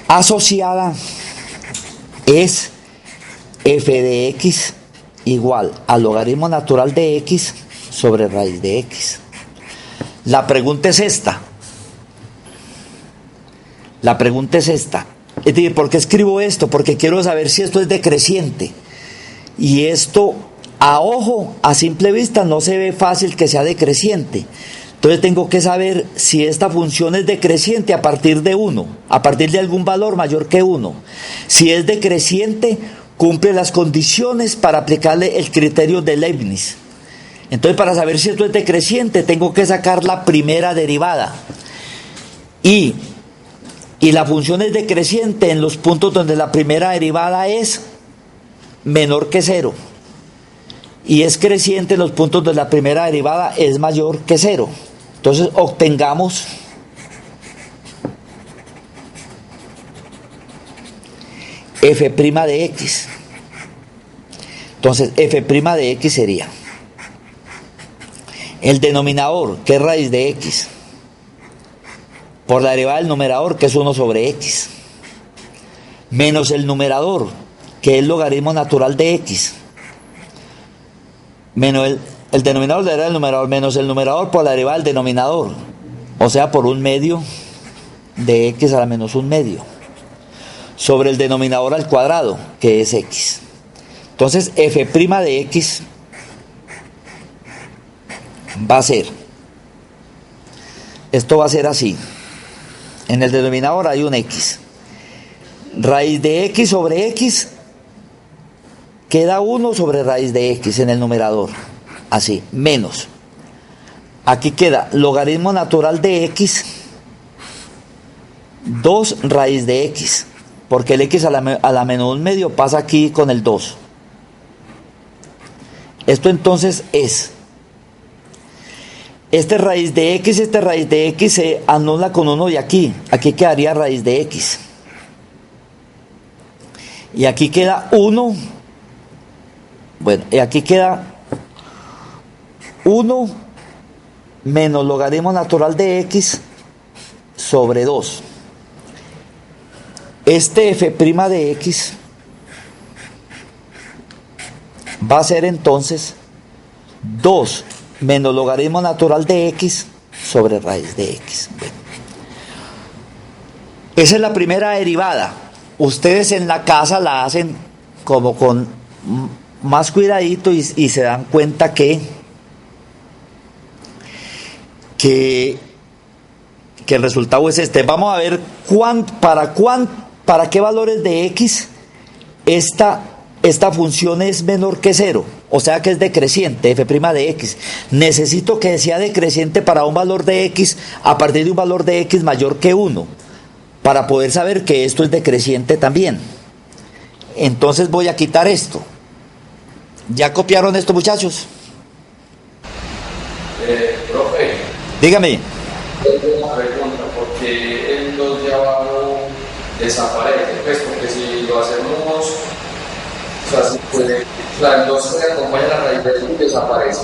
Speaker 1: asociada es f de x igual al logaritmo natural de x sobre raíz de x. La pregunta es esta. Es decir, ¿por qué escribo esto? Porque quiero saber si esto es decreciente. Y esto, a ojo, a simple vista, no se ve fácil que sea decreciente. Entonces tengo que saber si esta función es decreciente a partir de 1, a partir de algún valor mayor que 1. Si es decreciente, cumple las condiciones para aplicarle el criterio de Leibniz. Entonces, para saber si esto es decreciente, tengo que sacar la primera derivada. Y la función es decreciente en los puntos donde la primera derivada es menor que 0. Y es creciente en los puntos donde la primera derivada es mayor que 0. Entonces, obtengamos f' de x. Entonces, f' de x sería el denominador, que es raíz de x, por la derivada del numerador, que es 1 sobre x, menos el numerador, que es el logaritmo natural de x, menos el denominador de la derivada del numerador, menos el numerador por la derivada del denominador, o sea, por un medio de x a la menos un medio, sobre el denominador al cuadrado, que es x. Entonces, f' de x va a ser, esto va a ser así. En el denominador hay un x. Raíz de x sobre x queda 1 sobre raíz de x en el numerador. Así, menos. Aquí queda logaritmo natural de x, 2 raíz de x, porque el x a la menos un medio pasa aquí con el 2. Esto entonces es, este raíz de x se anula con 1 de aquí quedaría raíz de x. Y aquí queda 1, bueno, y aquí queda 1 menos logaritmo natural de x sobre 2. Este f' de x va a ser entonces 2 menos logaritmo natural de x sobre raíz de x. Bueno, esa es la primera derivada. Ustedes en la casa la hacen como con más cuidadito y se dan cuenta que el resultado es este. Vamos a ver para qué valores de x esta función es menor que 0, o sea que es decreciente, f' de x. Necesito que sea decreciente para un valor de x a partir de un valor de x mayor que 1, para poder saber que esto es decreciente también. Entonces voy a quitar esto. ¿Ya copiaron esto, muchachos?
Speaker 3: Profe,
Speaker 1: Dígame.
Speaker 3: tengo una pregunta, porque el 2 de abajo desaparece, pues porque si lo hacemos, o sea, si puede, o sea, el 2 se acompaña a la raíz de 1 y desaparece.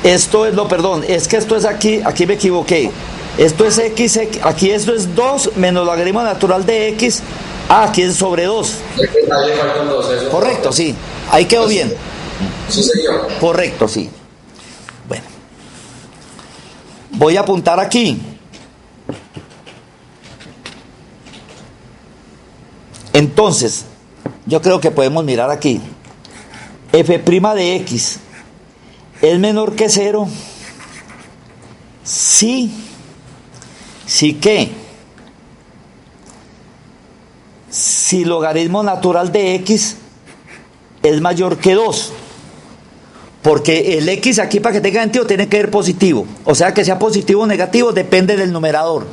Speaker 1: Esto es, no, perdón, es que esto es aquí me equivoqué. Esto es x, aquí esto es 2 menos logaritmo natural de x. Aquí es sobre 2.
Speaker 3: Ahí le falta un 2, eso.
Speaker 1: Correcto, sí. Ahí quedó bien.
Speaker 3: Sí, señor.
Speaker 1: Correcto, sí. Bueno. Voy a apuntar aquí. Entonces, yo creo que podemos mirar aquí. F' de x es menor que 0. Sí que si logaritmo natural de x es mayor que 2, porque el x aquí, para que tenga sentido, tiene que ser positivo, o sea que sea positivo o negativo depende del numerador.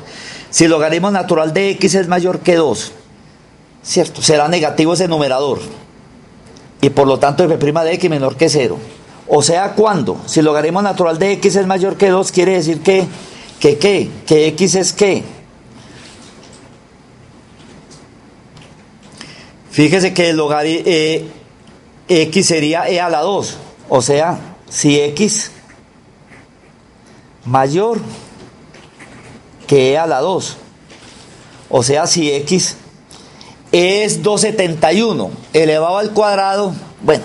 Speaker 1: Si logaritmo natural de x es mayor que 2, ¿cierto?, será negativo ese numerador y por lo tanto f' de x menor que 0. O sea, cuando si logaritmo natural de x es mayor que 2, quiere decir que x es ¿qué? Fíjese que el x sería e a la 2. O sea, si x mayor que e a la 2. O sea, si x es 271 elevado al cuadrado, bueno,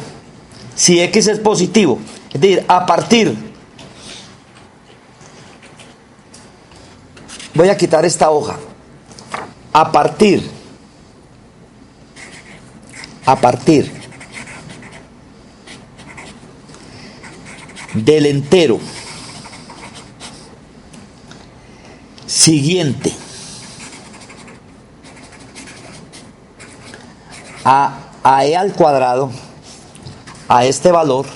Speaker 1: si x es positivo, es decir, a partir, voy a quitar esta hoja, a partir del entero siguiente a e al cuadrado, a este valor,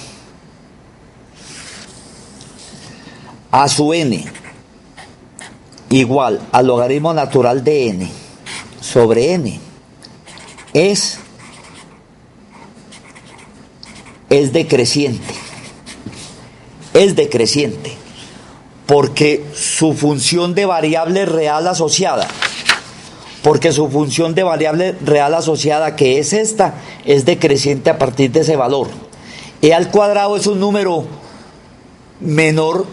Speaker 1: a su n igual al logaritmo natural de n sobre n es decreciente. Es decreciente porque su función de variable real asociada, que es esta, es decreciente a partir de ese valor. E al cuadrado es un número menor,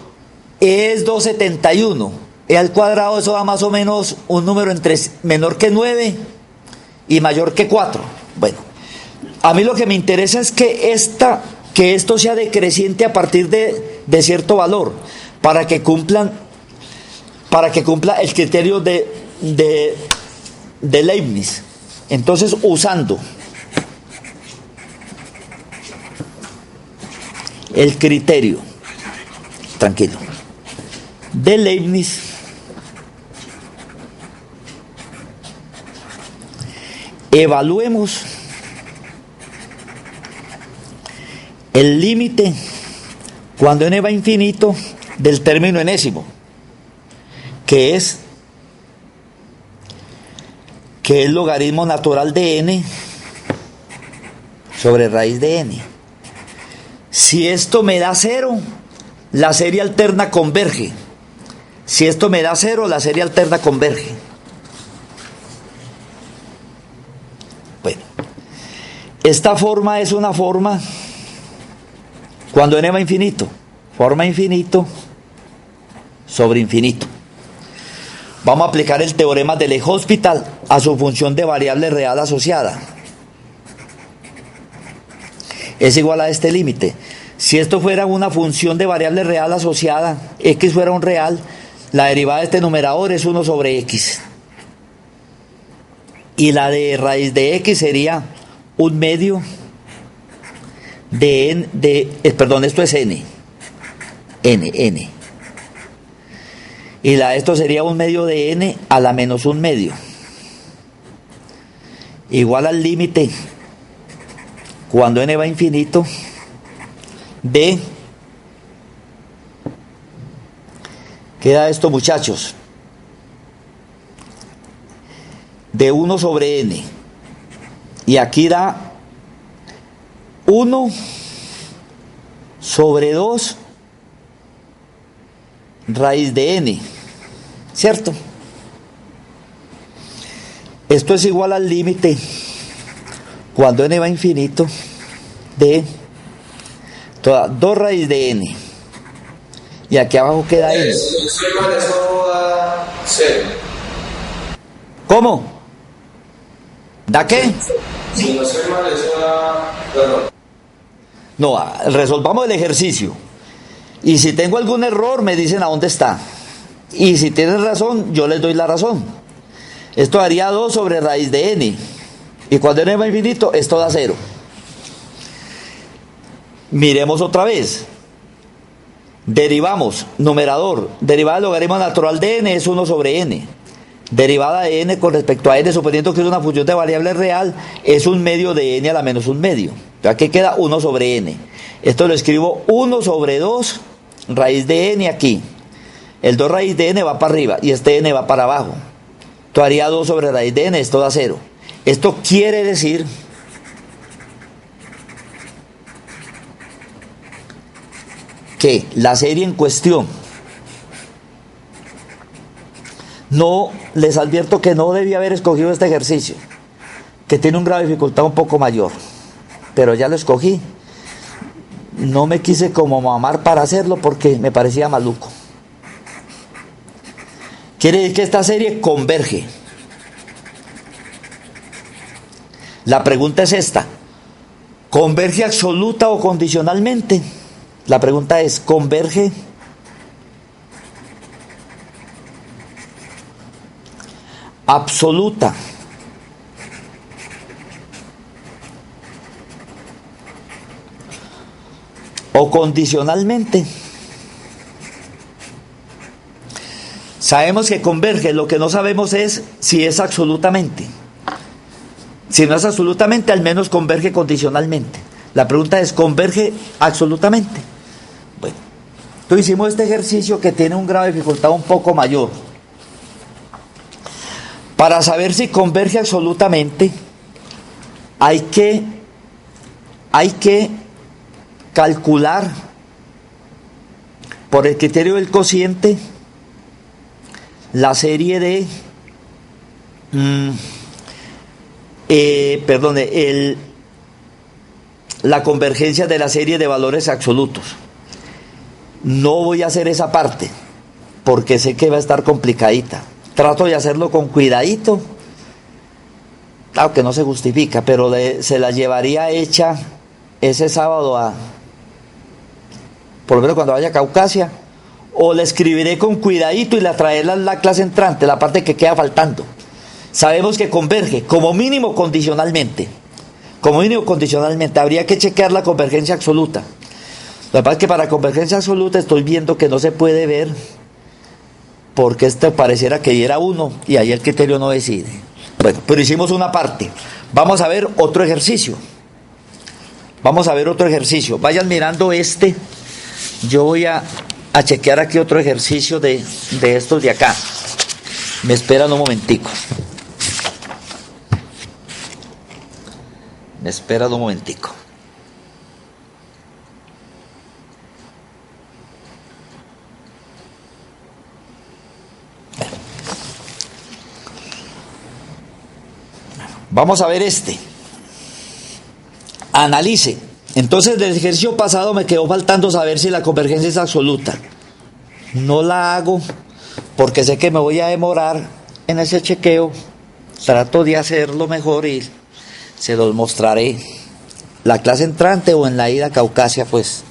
Speaker 1: e es 271. E al cuadrado eso da más o menos un número menor que 9 y mayor que 4. Bueno, a mí lo que me interesa es que esto sea decreciente a partir de cierto valor, para que cumpla el criterio de Leibniz. Entonces, usando el criterio, tranquilo, de Leibniz, evaluemos el límite cuando n va a infinito del término enésimo, que es logaritmo natural de n sobre raíz de n. Si esto me da 0, la serie alterna converge. Si esto me da 0, la serie alterna converge. Bueno, esta forma es una forma cuando n va a infinito, forma infinito sobre infinito. Vamos a aplicar el teorema de L'Hospital a su función de variable real asociada. Es igual a este límite. Si esto fuera una función de variable real asociada, x fuera un real, la derivada de este numerador es 1 sobre x. Y la de raíz de x sería un medio esto es n. Y la de esto sería un medio de n a la menos un medio. Igual al límite cuando n va a infinito de, queda esto, muchachos, de 1 sobre n, y aquí da 1 sobre 2 raíz de n, ¿cierto? Esto es igual al límite cuando n va a infinito de 2 raíz de n, y aquí abajo queda n.
Speaker 3: Eso da 0.
Speaker 1: ¿Cómo? ¿Da qué?
Speaker 3: Si no estoy mal, eso da... Perdón.
Speaker 1: No, resolvamos el ejercicio. Y si tengo algún error, me dicen a dónde está. Y si tienen razón, yo les doy la razón. Esto daría 2 sobre raíz de n. Y cuando n va a infinito, esto da 0. Miremos otra vez. Derivamos, numerador, derivada del logaritmo natural de n es 1 sobre n. Derivada de n con respecto a n, suponiendo que es una función de variable real, es un medio de n a la menos un medio. Aquí queda 1 sobre n. Esto lo escribo 1 sobre 2 raíz de n aquí. El 2 raíz de n va para arriba y este n va para abajo. Esto haría 2 sobre raíz de n, esto da 0. Esto quiere decir que la serie en cuestión, no, les advierto que no debía haber escogido este ejercicio, que tiene un grado de dificultad un poco mayor, pero ya lo escogí. No me quise como mamar para hacerlo porque me parecía maluco. Quiere decir que esta serie converge. La pregunta es esta: ¿converge absoluta o condicionalmente? La pregunta es, ¿converge absoluta o condicionalmente? Sabemos que converge, lo que no sabemos es si es absolutamente. Si no es absolutamente, al menos converge condicionalmente. La pregunta es, ¿converge absolutamente? Bueno, entonces hicimos este ejercicio que tiene un grado de dificultad un poco mayor. Para saber si converge absolutamente, hay que calcular por el criterio del cociente la serie de la convergencia de la serie de valores absolutos. No voy a hacer esa parte porque sé que va a estar complicadita. Trato de hacerlo con cuidadito Claro que no se justifica, pero se la llevaría hecha ese sábado por lo menos cuando vaya a Caucasia, o la escribiré con cuidadito y la traeré a la clase entrante, la parte que queda faltando. Sabemos que converge, como mínimo condicionalmente. Como mínimo condicionalmente. Habría que chequear la convergencia absoluta. Lo que pasa es que para convergencia absoluta estoy viendo que no se puede ver, porque esto pareciera que diera 1 y ahí el criterio no decide. Bueno, pero hicimos una parte. Vamos a ver otro ejercicio. Vamos a ver otro ejercicio. Vayan mirando este. Yo voy a chequear aquí otro ejercicio de estos de acá. Me esperan un momentico. Me esperan un momentico. Vamos a ver este. Analice. Entonces, del ejercicio pasado me quedó faltando saber si la convergencia es absoluta. No la hago porque sé que me voy a demorar en ese chequeo. Trato de hacerlo mejor y se los mostraré. La clase entrante o en la ida a Caucasia, pues.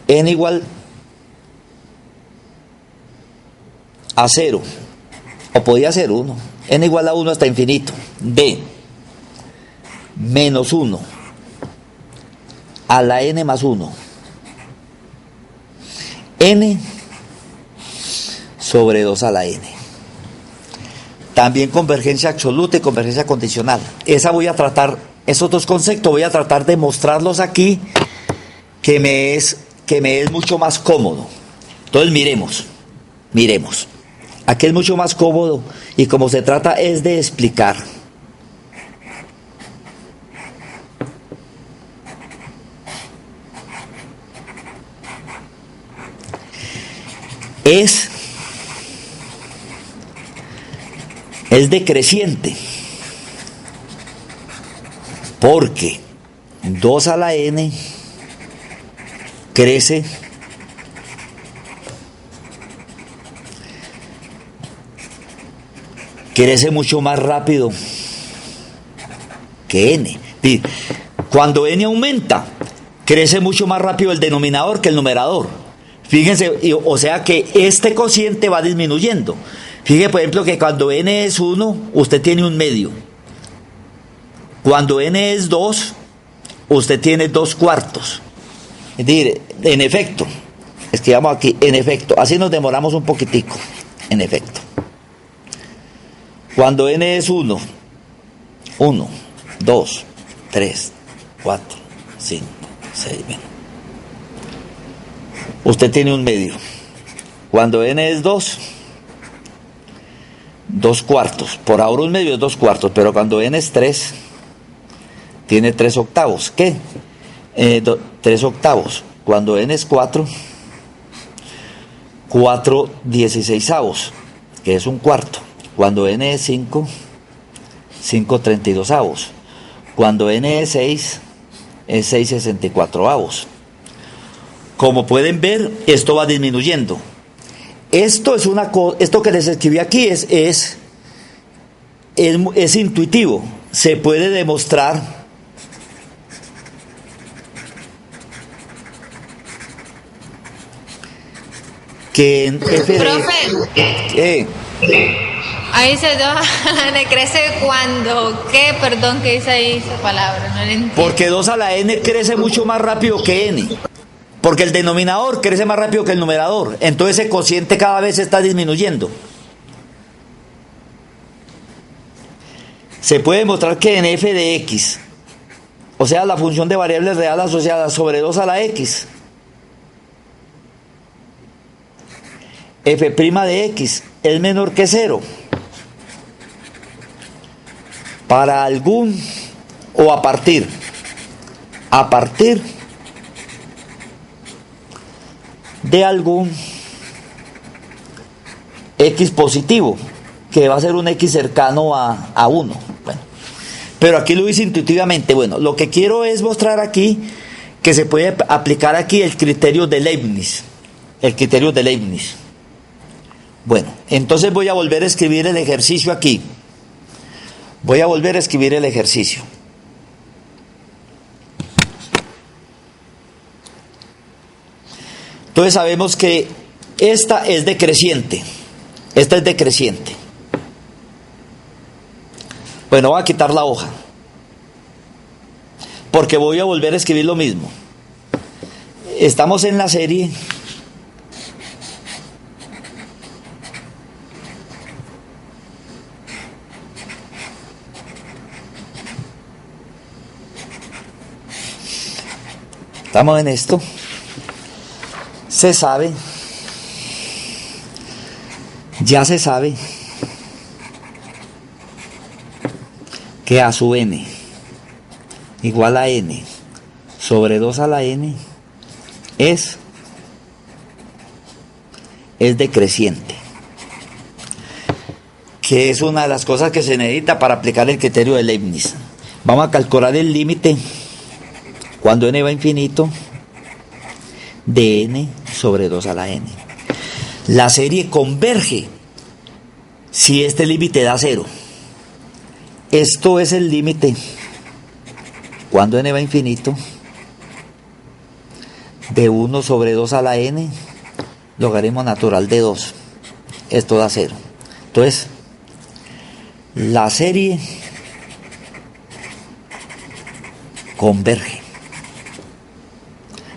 Speaker 1: N igual a 0. O podía ser 1. N igual a 1 hasta infinito. D menos 1 a la n más 1. N sobre 2 a la n. También convergencia absoluta y convergencia condicional. Esa voy a tratar, esos dos conceptos voy a tratar de mostrarlos aquí, que me es mucho más cómodo. Entonces miremos. Aquí es mucho más cómodo y como se trata es de explicar. Es decreciente, porque 2 a la n crece mucho más rápido que n. Cuando n aumenta, crece mucho más rápido el denominador que el numerador. Fíjense, o sea que este cociente va disminuyendo. Fíjense, por ejemplo, que cuando n es 1, usted tiene un medio. Cuando n es 2, usted tiene 2 cuartos. Es decir, en efecto, escribamos aquí, en efecto, así nos demoramos un poquitico, en efecto. Cuando n es 1, 2, 3, 4, 5, 6, bueno. Usted tiene un medio. Cuando n es 2, 2 cuartos. Por ahora un medio es 2 cuartos, pero cuando n es 3, tiene 3 octavos. ¿Qué? 3 octavos. Cuando n es 4, 4 16avos, que es un cuarto. Cuando n es 5, 5 32avos. Cuando n es 6, es 6 64avos. Como pueden ver, esto va disminuyendo. Esto que les escribí aquí es intuitivo. Se puede demostrar que en f de...
Speaker 5: Profe. Ahí se decrece cuando... ¿Qué? Perdón, ¿qué dice ahí esa palabra? No la entiendo.
Speaker 1: Porque 2 a la n crece mucho más rápido que n. Porque el denominador crece más rápido que el numerador. Entonces ese cociente cada vez está disminuyendo. Se puede demostrar que en f de x, o sea, la función de variable real asociada sobre 2 a la x, f' de x es menor que 0 para algún o a partir de algún x positivo, que va a ser un x cercano a 1. Bueno, pero aquí lo hice intuitivamente. Bueno, lo que quiero es mostrar aquí que se puede aplicar aquí el criterio de Leibniz. Bueno, entonces voy a volver a escribir el ejercicio aquí. Voy a volver a escribir el ejercicio. Entonces sabemos que esta es decreciente. Esta es decreciente. Bueno, voy a quitar la hoja, porque voy a volver a escribir lo mismo. Estamos en la serie estamos en esto. Se sabe, ya se sabe que A sub n igual a n sobre 2 a la n es decreciente, que es una de las cosas que se necesita para aplicar el criterio de Leibniz. Vamos a calcular el límite cuando n va a infinito de n sobre 2 a la n. La serie converge si este límite da 0. Esto es el límite cuando n va a infinito de 1 sobre 2 a la n logaritmo natural de 2. Esto da 0. Entonces, la serie converge.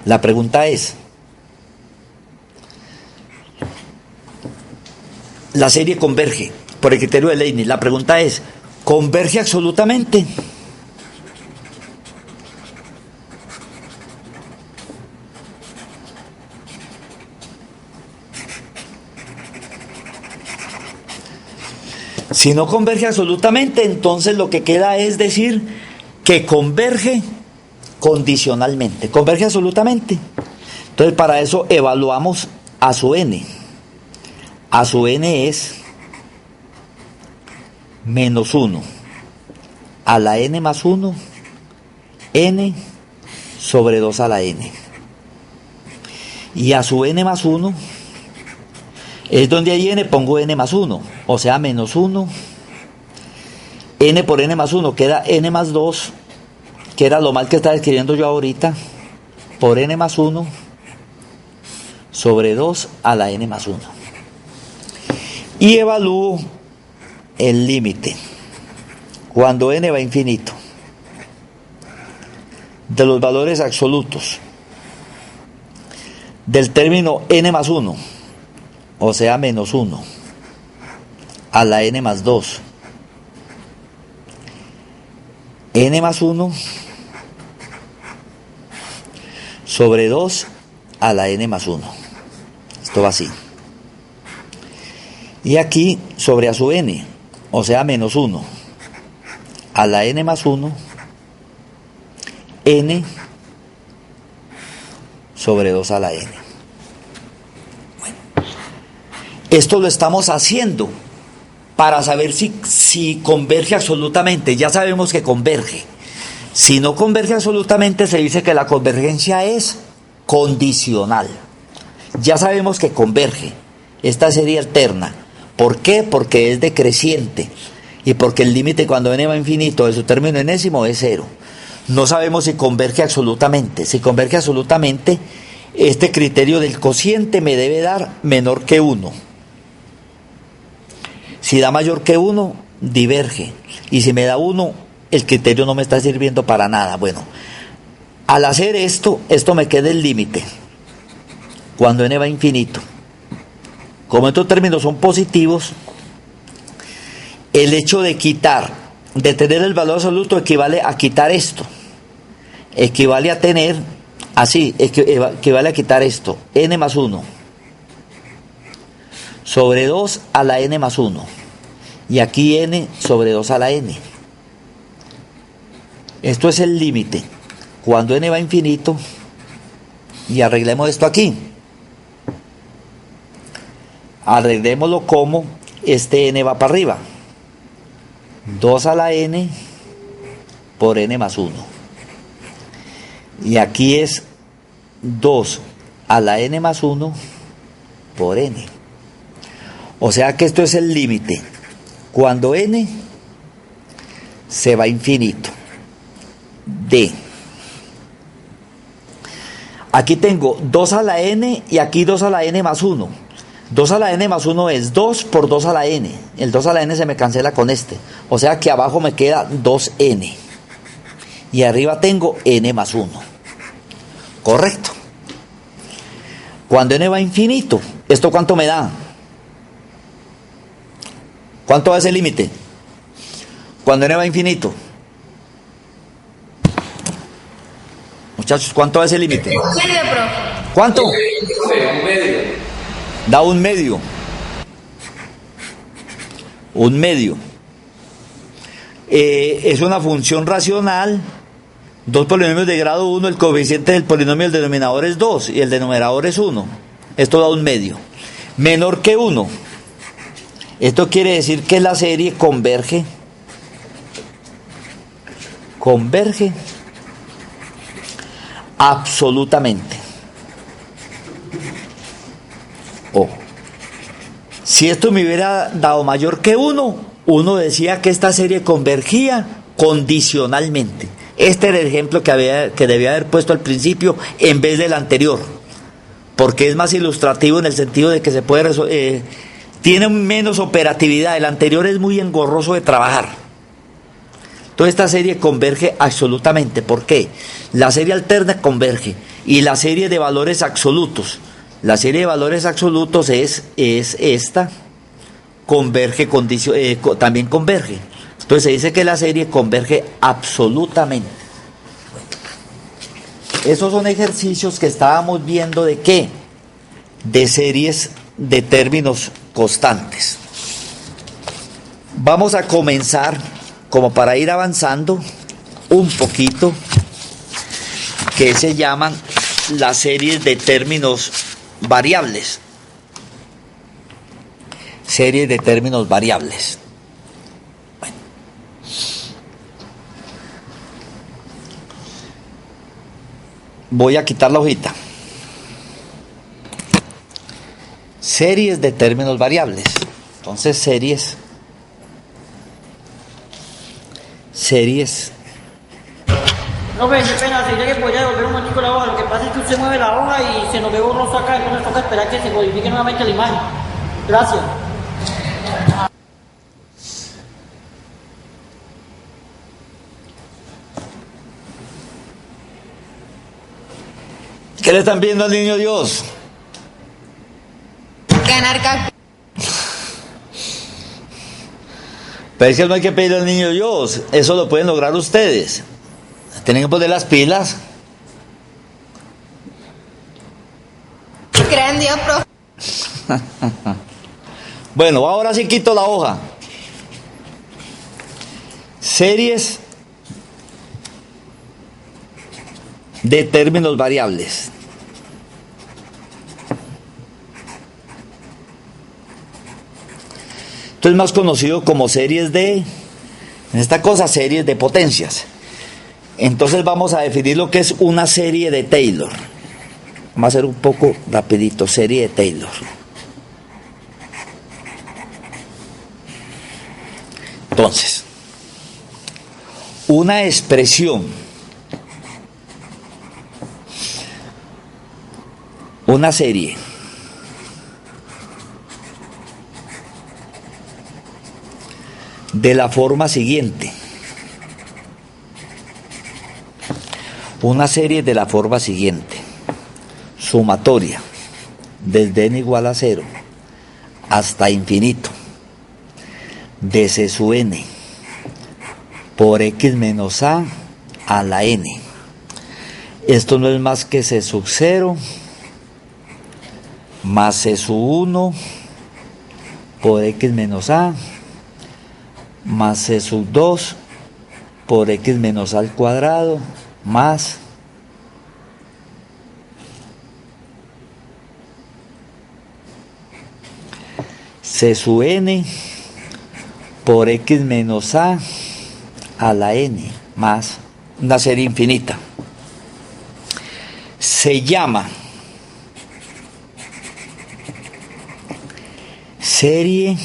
Speaker 1: La pregunta es, la serie converge por el criterio de Leibniz. La pregunta es, ¿converge absolutamente? Si no converge absolutamente, entonces lo que queda es decir que converge condicionalmente. Converge absolutamente. Entonces, para eso evaluamos A sub n. A sub n es menos 1 a la n más 1, n sobre 2 a la n. Y A sub n más 1 es donde hay n, pongo n más 1, o sea, menos 1, n por n más 1 queda n más 2, que era lo mal que estaba escribiendo yo ahorita, por n más 1 sobre 2 a la n más 1. Y evalúo el límite cuando n va a infinito de los valores absolutos del término n más 1, o sea, menos 1 a la n más 2, n más 1 sobre 2 a la n más 1. Esto va así. Y aquí sobre A sub n, o sea, menos 1 a la n más 1, n sobre 2 a la n. Bueno, esto lo estamos haciendo para saber si converge absolutamente. Ya sabemos que converge. Si no converge absolutamente, se dice que la convergencia es condicional. Ya sabemos que converge. Esta serie alterna. ¿Por qué? Porque es decreciente y porque el límite cuando n va a infinito de su término enésimo es 0. No sabemos si converge absolutamente. Si converge absolutamente, este criterio del cociente me debe dar menor que 1. Si da mayor que 1, diverge. Y si me da 1, el criterio no me está sirviendo para nada. Bueno, al hacer esto me queda el límite cuando n va a infinito. Como estos términos son positivos, el hecho de tener el valor absoluto equivale a quitar esto. Equivale a tener, equivale a quitar esto, n más 1 sobre 2 a la n más 1. Y aquí n sobre 2 a la n. Esto es el límite cuando n va a infinito. Y arreglemos esto aquí. Arreglémoslo como este n va para arriba. 2 a la n por n más 1. Y aquí es 2 a la n más 1 por n. O sea que esto es el límite cuando n se va a infinito. D. Aquí tengo 2 a la n y aquí 2 a la n más 1. 2 a la n más 1 es 2 por 2 a la n. El 2 a la n se me cancela con este. O sea que abajo me queda 2n. Y arriba tengo n más 1. Correcto. Cuando n va a infinito, ¿esto cuánto me da? ¿Cuánto va ese límite? Cuando n va a infinito. Muchachos, ¿cuánto va ese límite?
Speaker 5: Medio, profe.
Speaker 1: ¿Cuánto?
Speaker 3: Un medio.
Speaker 1: Da un medio. Un medio. Es una función racional. Dos polinomios de grado 1, el coeficiente del polinomio, el denominador es 2 y el denominador es 1. Esto da un medio. Menor que 1. Esto quiere decir que la serie converge. Converge absolutamente. O si esto me hubiera dado mayor que 1, uno decía que esta serie convergía condicionalmente. Este era el ejemplo que debía haber puesto al principio en vez del anterior, porque es más ilustrativo en el sentido de que se puede tiene menos operatividad. El anterior es muy engorroso de trabajar. Toda esta serie converge absolutamente. ¿Por qué? La serie alterna converge y la serie de valores absolutos. La serie de valores absolutos es esta, converge, también converge. Entonces se dice que la serie converge absolutamente. Esos son ejercicios que estábamos viendo de qué? De series de términos constantes. Vamos a comenzar, como para ir avanzando un poquito, que se llaman las series de términos variables. Series de términos variables. Bueno. Voy a quitar la hojita. Series de términos variables. Entonces, series.
Speaker 4: No, ve, qué pena, si que podría devolver un momentico la hoja. Lo que pasa es que usted mueve la hoja y se nos ve borroso acá, entonces toca esperar que se modifique nuevamente la imagen. Gracias.
Speaker 1: ¿Qué le están viendo al niño Dios?
Speaker 5: Ganar cap.
Speaker 1: Pero es que no hay que pedirle al niño Dios, eso lo pueden lograr ustedes. Tienen que poner las pilas.
Speaker 5: Crean Dios, profe.
Speaker 1: Bueno, ahora sí quito la hoja. Series de términos variables. Esto es más conocido como series de, en esta cosa, series de potencias. Entonces vamos a definir lo que es una serie de Taylor. Vamos a hacer un poco rapidito, serie de Taylor. Entonces, una expresión, una serie de la forma siguiente. Una serie de la forma siguiente. Sumatoria. Desde n igual a 0 hasta infinito. De c sub n por x menos a la n. Esto no es más que c sub 0 más c sub 1 por x menos a más c sub 2 por x menos a al cuadrado más c sub n por x menos a la n más una serie infinita. Se llama serie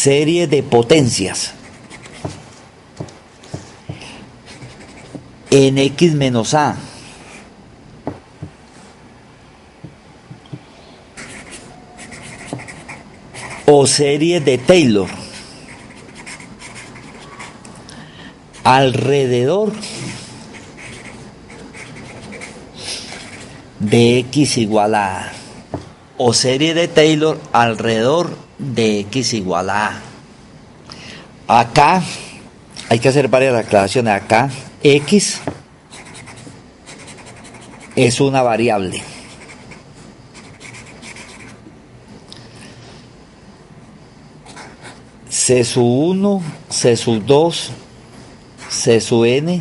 Speaker 1: serie de potencias en X menos A o serie de Taylor alrededor de X igual a A, o serie de Taylor alrededor de X igual a A. Acá hay que hacer varias aclaraciones. Acá X es una variable. C sub 1, C sub 2, C sub n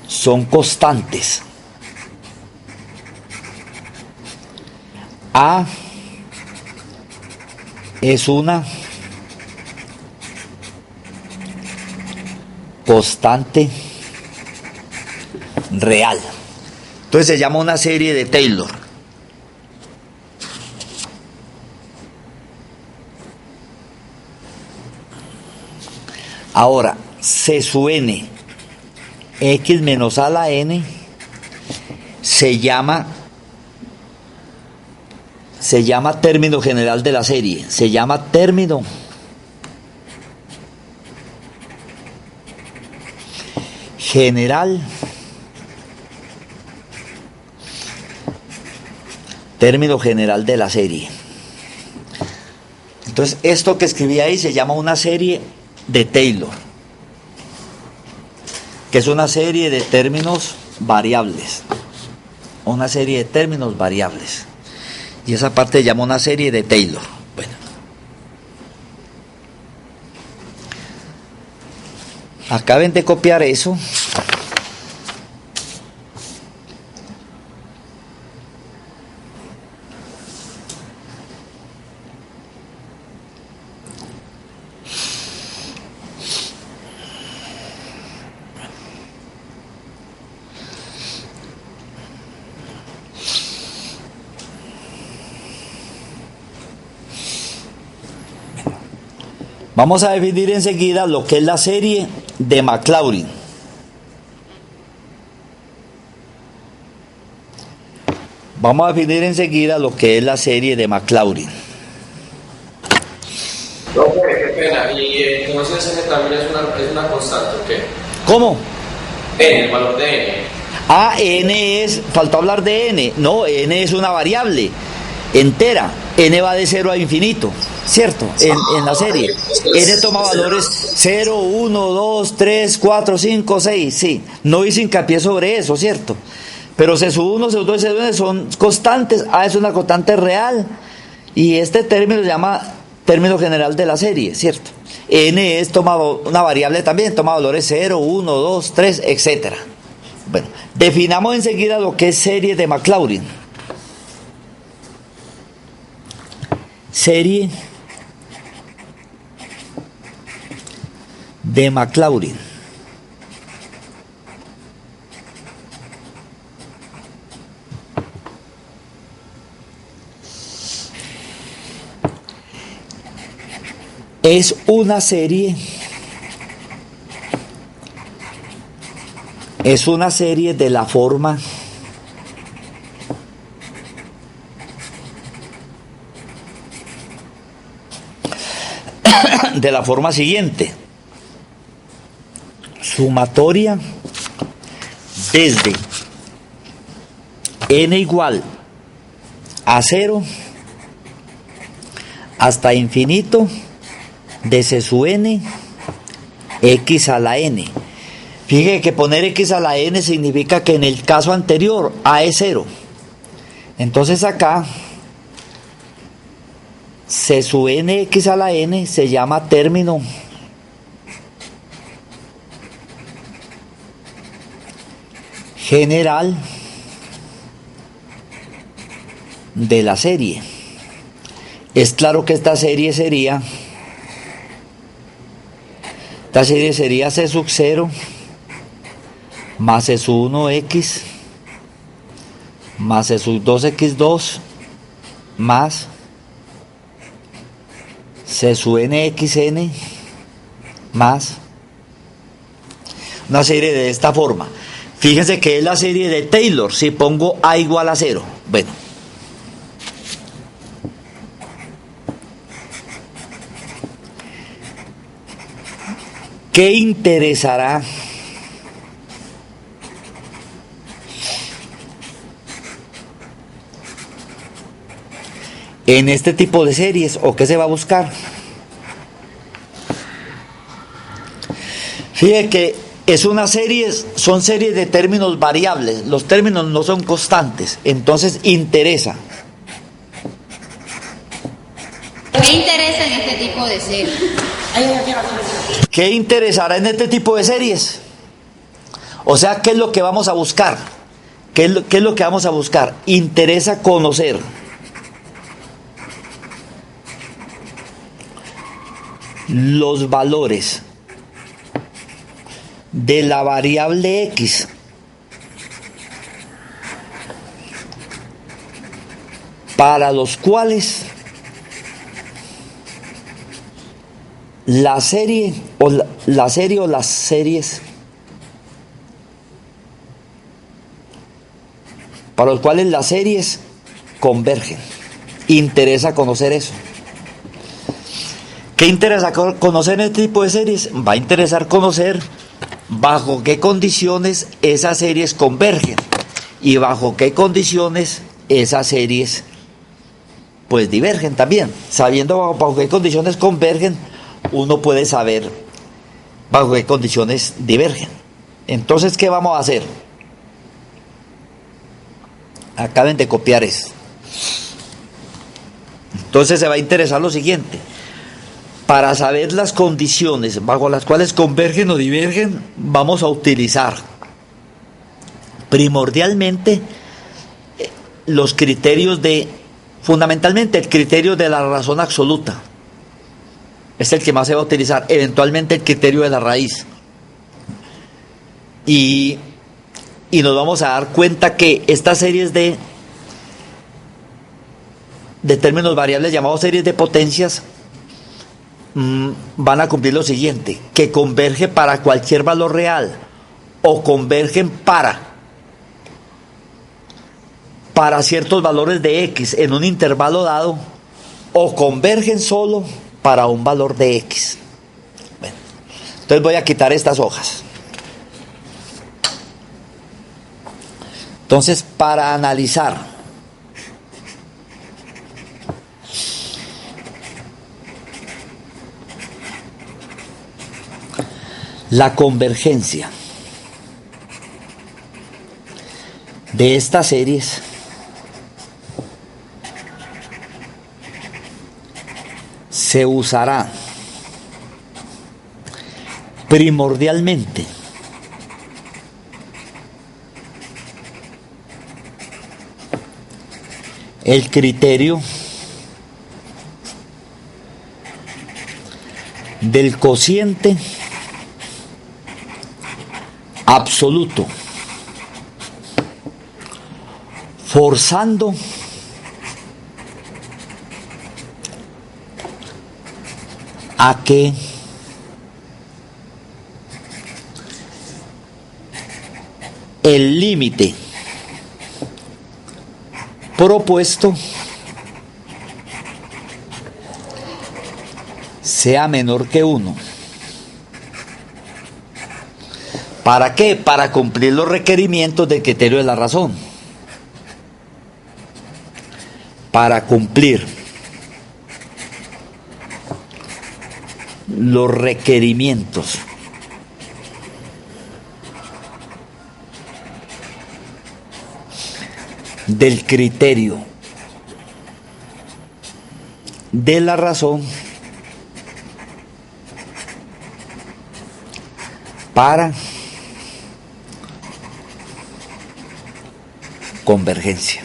Speaker 1: son constantes. A es una constante real. Entonces se llama una serie de Taylor. Ahora, C sub n, X menos A a la n, se llama término general de la serie. Se llama término general. Término general de la serie. Entonces, esto que escribí ahí se llama una serie de Taylor, que es una serie de términos variables. Una serie de términos variables. Y esa parte se llama una serie de Taylor. Bueno. Acaben de copiar eso. Vamos a definir enseguida lo que es la serie de Maclaurin. Vamos a definir enseguida lo que es la serie de Maclaurin.
Speaker 3: No, qué pena. Y entonces n también es una constante, ¿ok?
Speaker 1: ¿Cómo?
Speaker 3: N, el valor de n.
Speaker 1: Ah, n es, faltó hablar de n. No, n es una variable entera. N va de 0 a infinito, ¿cierto? En la serie. N toma valores 0, 1, 2, 3, 4, 5, 6, sí. No hice hincapié sobre eso, ¿cierto? Pero C sub 1, C sub 2 y C sub n son constantes. A es una constante real. Y este término se llama término general de la serie, ¿cierto? N es una variable también, toma valores 0, 1, 2, 3, etc. Bueno, definamos enseguida lo que es serie de Maclaurin. Serie de Maclaurin. Es una serie de la forma siguiente: sumatoria desde n igual a 0 hasta infinito de C sub n x a la n. Fíjese que poner x a la n significa que en el caso anterior a es 0. Entonces acá C sub n x a la n se llama término general de la serie. Es claro que esta serie sería C sub 0 más C sub 1x más C sub 2x2 más C sub nxn más una serie de esta forma. Fíjense que es la serie de Taylor si pongo A igual a 0. Bueno, ¿qué interesará en este tipo de series o qué se va a buscar? Fíjense que es una serie, son series de términos variables, los términos no son constantes, entonces interesa.
Speaker 5: ¿Qué interesa en este tipo de series?
Speaker 1: ¿Qué interesará en este tipo de series? O sea, ¿qué es lo que vamos a buscar? ¿Qué es lo que vamos a buscar? Interesa conocer los valores de la variable X para los cuales la serie o las series para los cuales las series convergen. Interesa conocer eso. ¿Qué interesa conocer en este tipo de series? Va a interesar conocer bajo qué condiciones esas series convergen y bajo qué condiciones esas series pues divergen también. Sabiendo bajo qué condiciones convergen, uno puede saber bajo qué condiciones divergen. Entonces, ¿qué vamos a hacer? Acaben de copiar esto. Entonces se va a interesar lo siguiente. Para saber las condiciones bajo las cuales convergen o divergen, vamos a utilizar primordialmente los criterios fundamentalmente el criterio de la razón absoluta. Es el que más se va a utilizar, eventualmente el criterio de la raíz. Y nos vamos a dar cuenta que estas series de términos variables llamados series de potencias van a cumplir lo siguiente, que converge para cualquier valor real o convergen para ciertos valores de X en un intervalo dado o convergen solo para un valor de X. Bueno, entonces voy a quitar estas hojas. Entonces, para analizar la convergencia de estas series, se usará primordialmente el criterio del cociente absoluto, forzando a que el límite propuesto sea menor que 1. ¿Para qué? Para cumplir los requerimientos del criterio de la razón. Para cumplir los requerimientos del criterio de la razón para convergencia.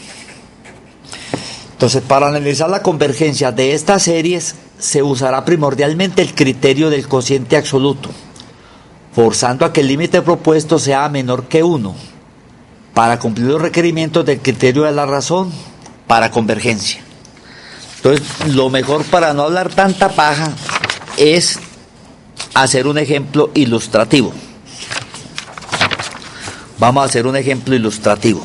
Speaker 1: Entonces, para analizar la convergencia de estas series se usará primordialmente el criterio del cociente absoluto, forzando a que el límite propuesto sea menor que 1, para cumplir los requerimientos del criterio de la razón para convergencia. Entonces, lo mejor para no hablar tanta paja es hacer un ejemplo ilustrativo. Vamos a hacer un ejemplo ilustrativo.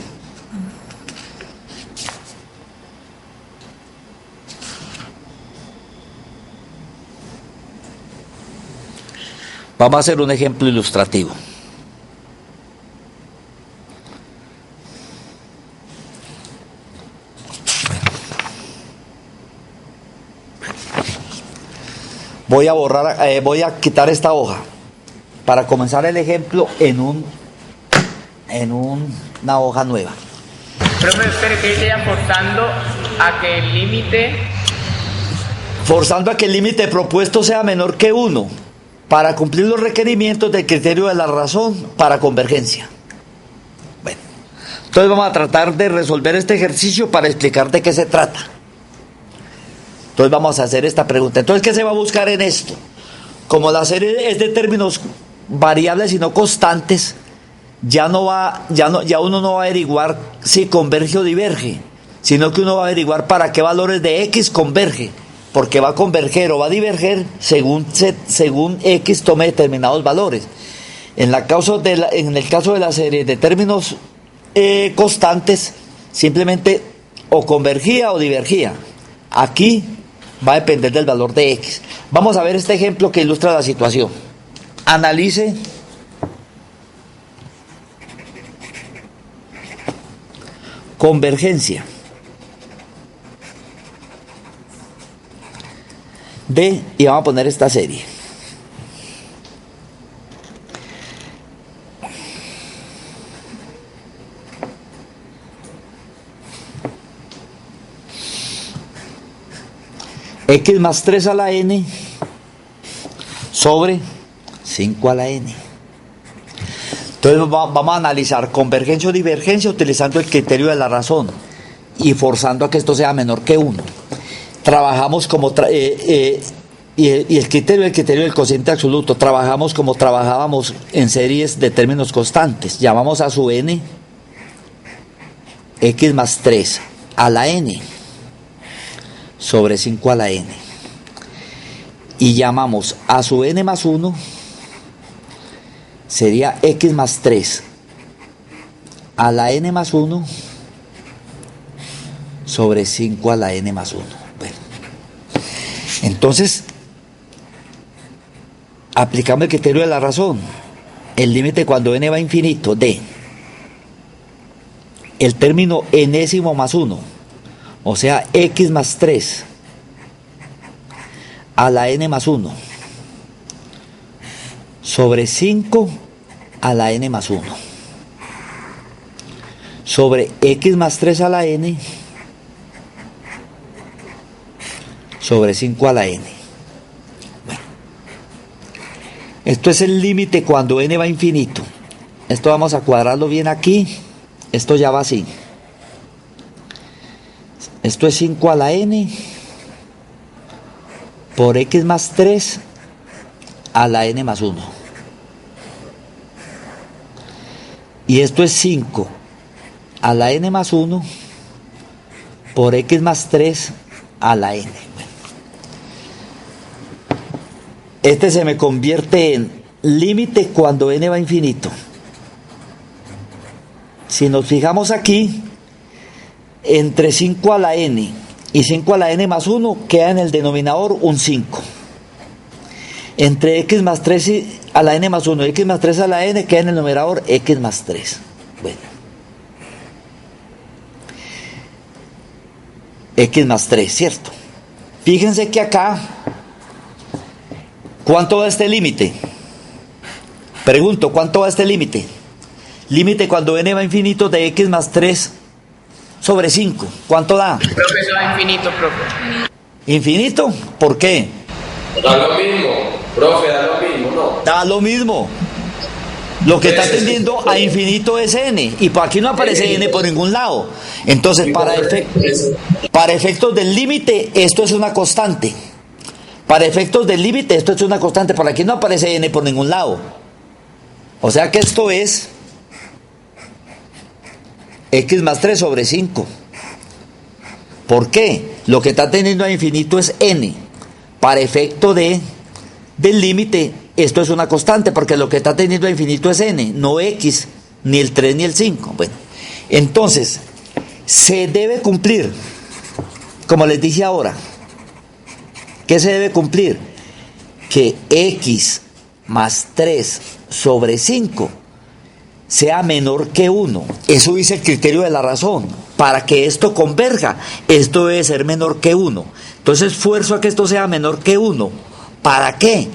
Speaker 1: Vamos a hacer un ejemplo ilustrativo. Voy a borrar, voy a quitar esta hoja para comenzar el ejemplo en una hoja nueva.
Speaker 2: Profe, espere, que ella forzando a que el límite...
Speaker 1: Forzando a que el límite propuesto sea menor que 1 para cumplir los requerimientos del criterio de la razón para convergencia. Bueno, entonces vamos a tratar de resolver este ejercicio para explicar de qué se trata. Entonces vamos a hacer esta pregunta. Entonces, ¿qué se va a buscar en esto? Como la serie es de términos variables y no constantes, ya uno no va a averiguar si converge o diverge, sino que uno va a averiguar para qué valores de X converge, porque va a converger o va a diverger según X tome determinados valores. En el caso de la serie de términos constantes, simplemente o convergía o divergía. Aquí va a depender del valor de X. Vamos a ver este ejemplo que ilustra la situación. Analice convergencia de, y vamos a poner esta serie. X más 3 a la n sobre 5 a la n. Entonces vamos a analizar convergencia o divergencia utilizando el criterio de la razón y forzando a que esto sea menor que 1. Trabajamos como y el criterio del cociente absoluto. Trabajamos como trabajábamos en series de términos constantes. Llamamos a su n x más 3 a la n sobre 5 a la n. Y llamamos a su n más 1, sería x más 3 a la n más 1 sobre 5 a la n más 1. Bueno, entonces, aplicamos el criterio de la razón. El límite cuando n va a infinito de el término enésimo más 1, o sea, x más 3 a la n más 1 sobre 5 a la n más 1 sobre x más 3 a la n sobre 5 a la n. Bueno, esto es el límite cuando n va a infinito. Esto vamos a cuadrarlo bien aquí. Esto ya va así. Esto es 5 a la n por x más 3 a la n más 1. Y esto es 5 a la n más 1 por x más 3 a la n. Este se me convierte en límite cuando n va a infinito. Si nos fijamos aquí, entre 5 a la n y 5 a la n más 1 queda en el denominador un 5. Entre x más 3 a la n más 1 y x más 3 a la n queda en el numerador x más 3. Bueno, x más 3, ¿cierto? Fíjense que acá, ¿cuánto va este límite? Pregunto, ¿cuánto va este límite? Límite cuando n va a infinito de x más 3 sobre 5. ¿Cuánto da?
Speaker 2: Profe, eso da infinito, profe.
Speaker 1: ¿Infinito? ¿Por qué?
Speaker 3: Da lo mismo, profe, da lo mismo, ¿no?
Speaker 1: Da lo mismo. Lo que está tendiendo a infinito es n. Y por aquí no aparece n por ningún lado. Entonces, para efectos del límite, esto es una constante. Para efectos del límite, esto es una constante. Por aquí no aparece n por ningún lado. O sea que esto es x más 3 sobre 5. ¿Por qué? Lo que está teniendo a infinito es n. Para efecto del límite, esto es una constante, porque lo que está teniendo a infinito es n, no x, ni el 3 ni el 5. Bueno, entonces, se debe cumplir, como les dije ahora, ¿qué se debe cumplir? Que x más 3 sobre 5 sea menor que 1. Eso dice el criterio de la razón. Para que esto converja, esto debe ser menor que 1. Entonces esfuerzo a que esto sea menor que 1. ¿Para qué?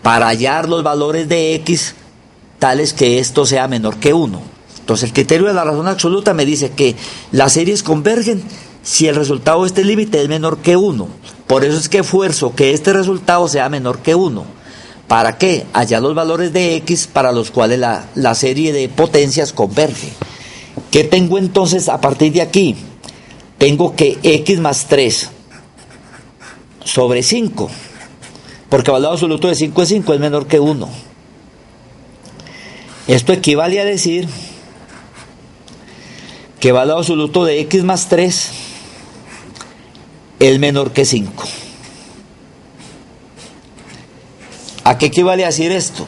Speaker 1: Para hallar los valores de x tales que esto sea menor que 1. Entonces el criterio de la razón absoluta me dice que las series convergen si el resultado de este límite es menor que 1. Por eso es que esfuerzo que este resultado sea menor que 1. ¿Para qué? Hallar los valores de x para los cuales la serie de potencias converge. ¿Qué tengo entonces a partir de aquí? Tengo que x más 3 sobre 5, porque el valor absoluto de 5 es 5, es menor que 1. Esto equivale a decir que el valor absoluto de x más 3 es menor que 5. ¿A qué equivale a decir esto?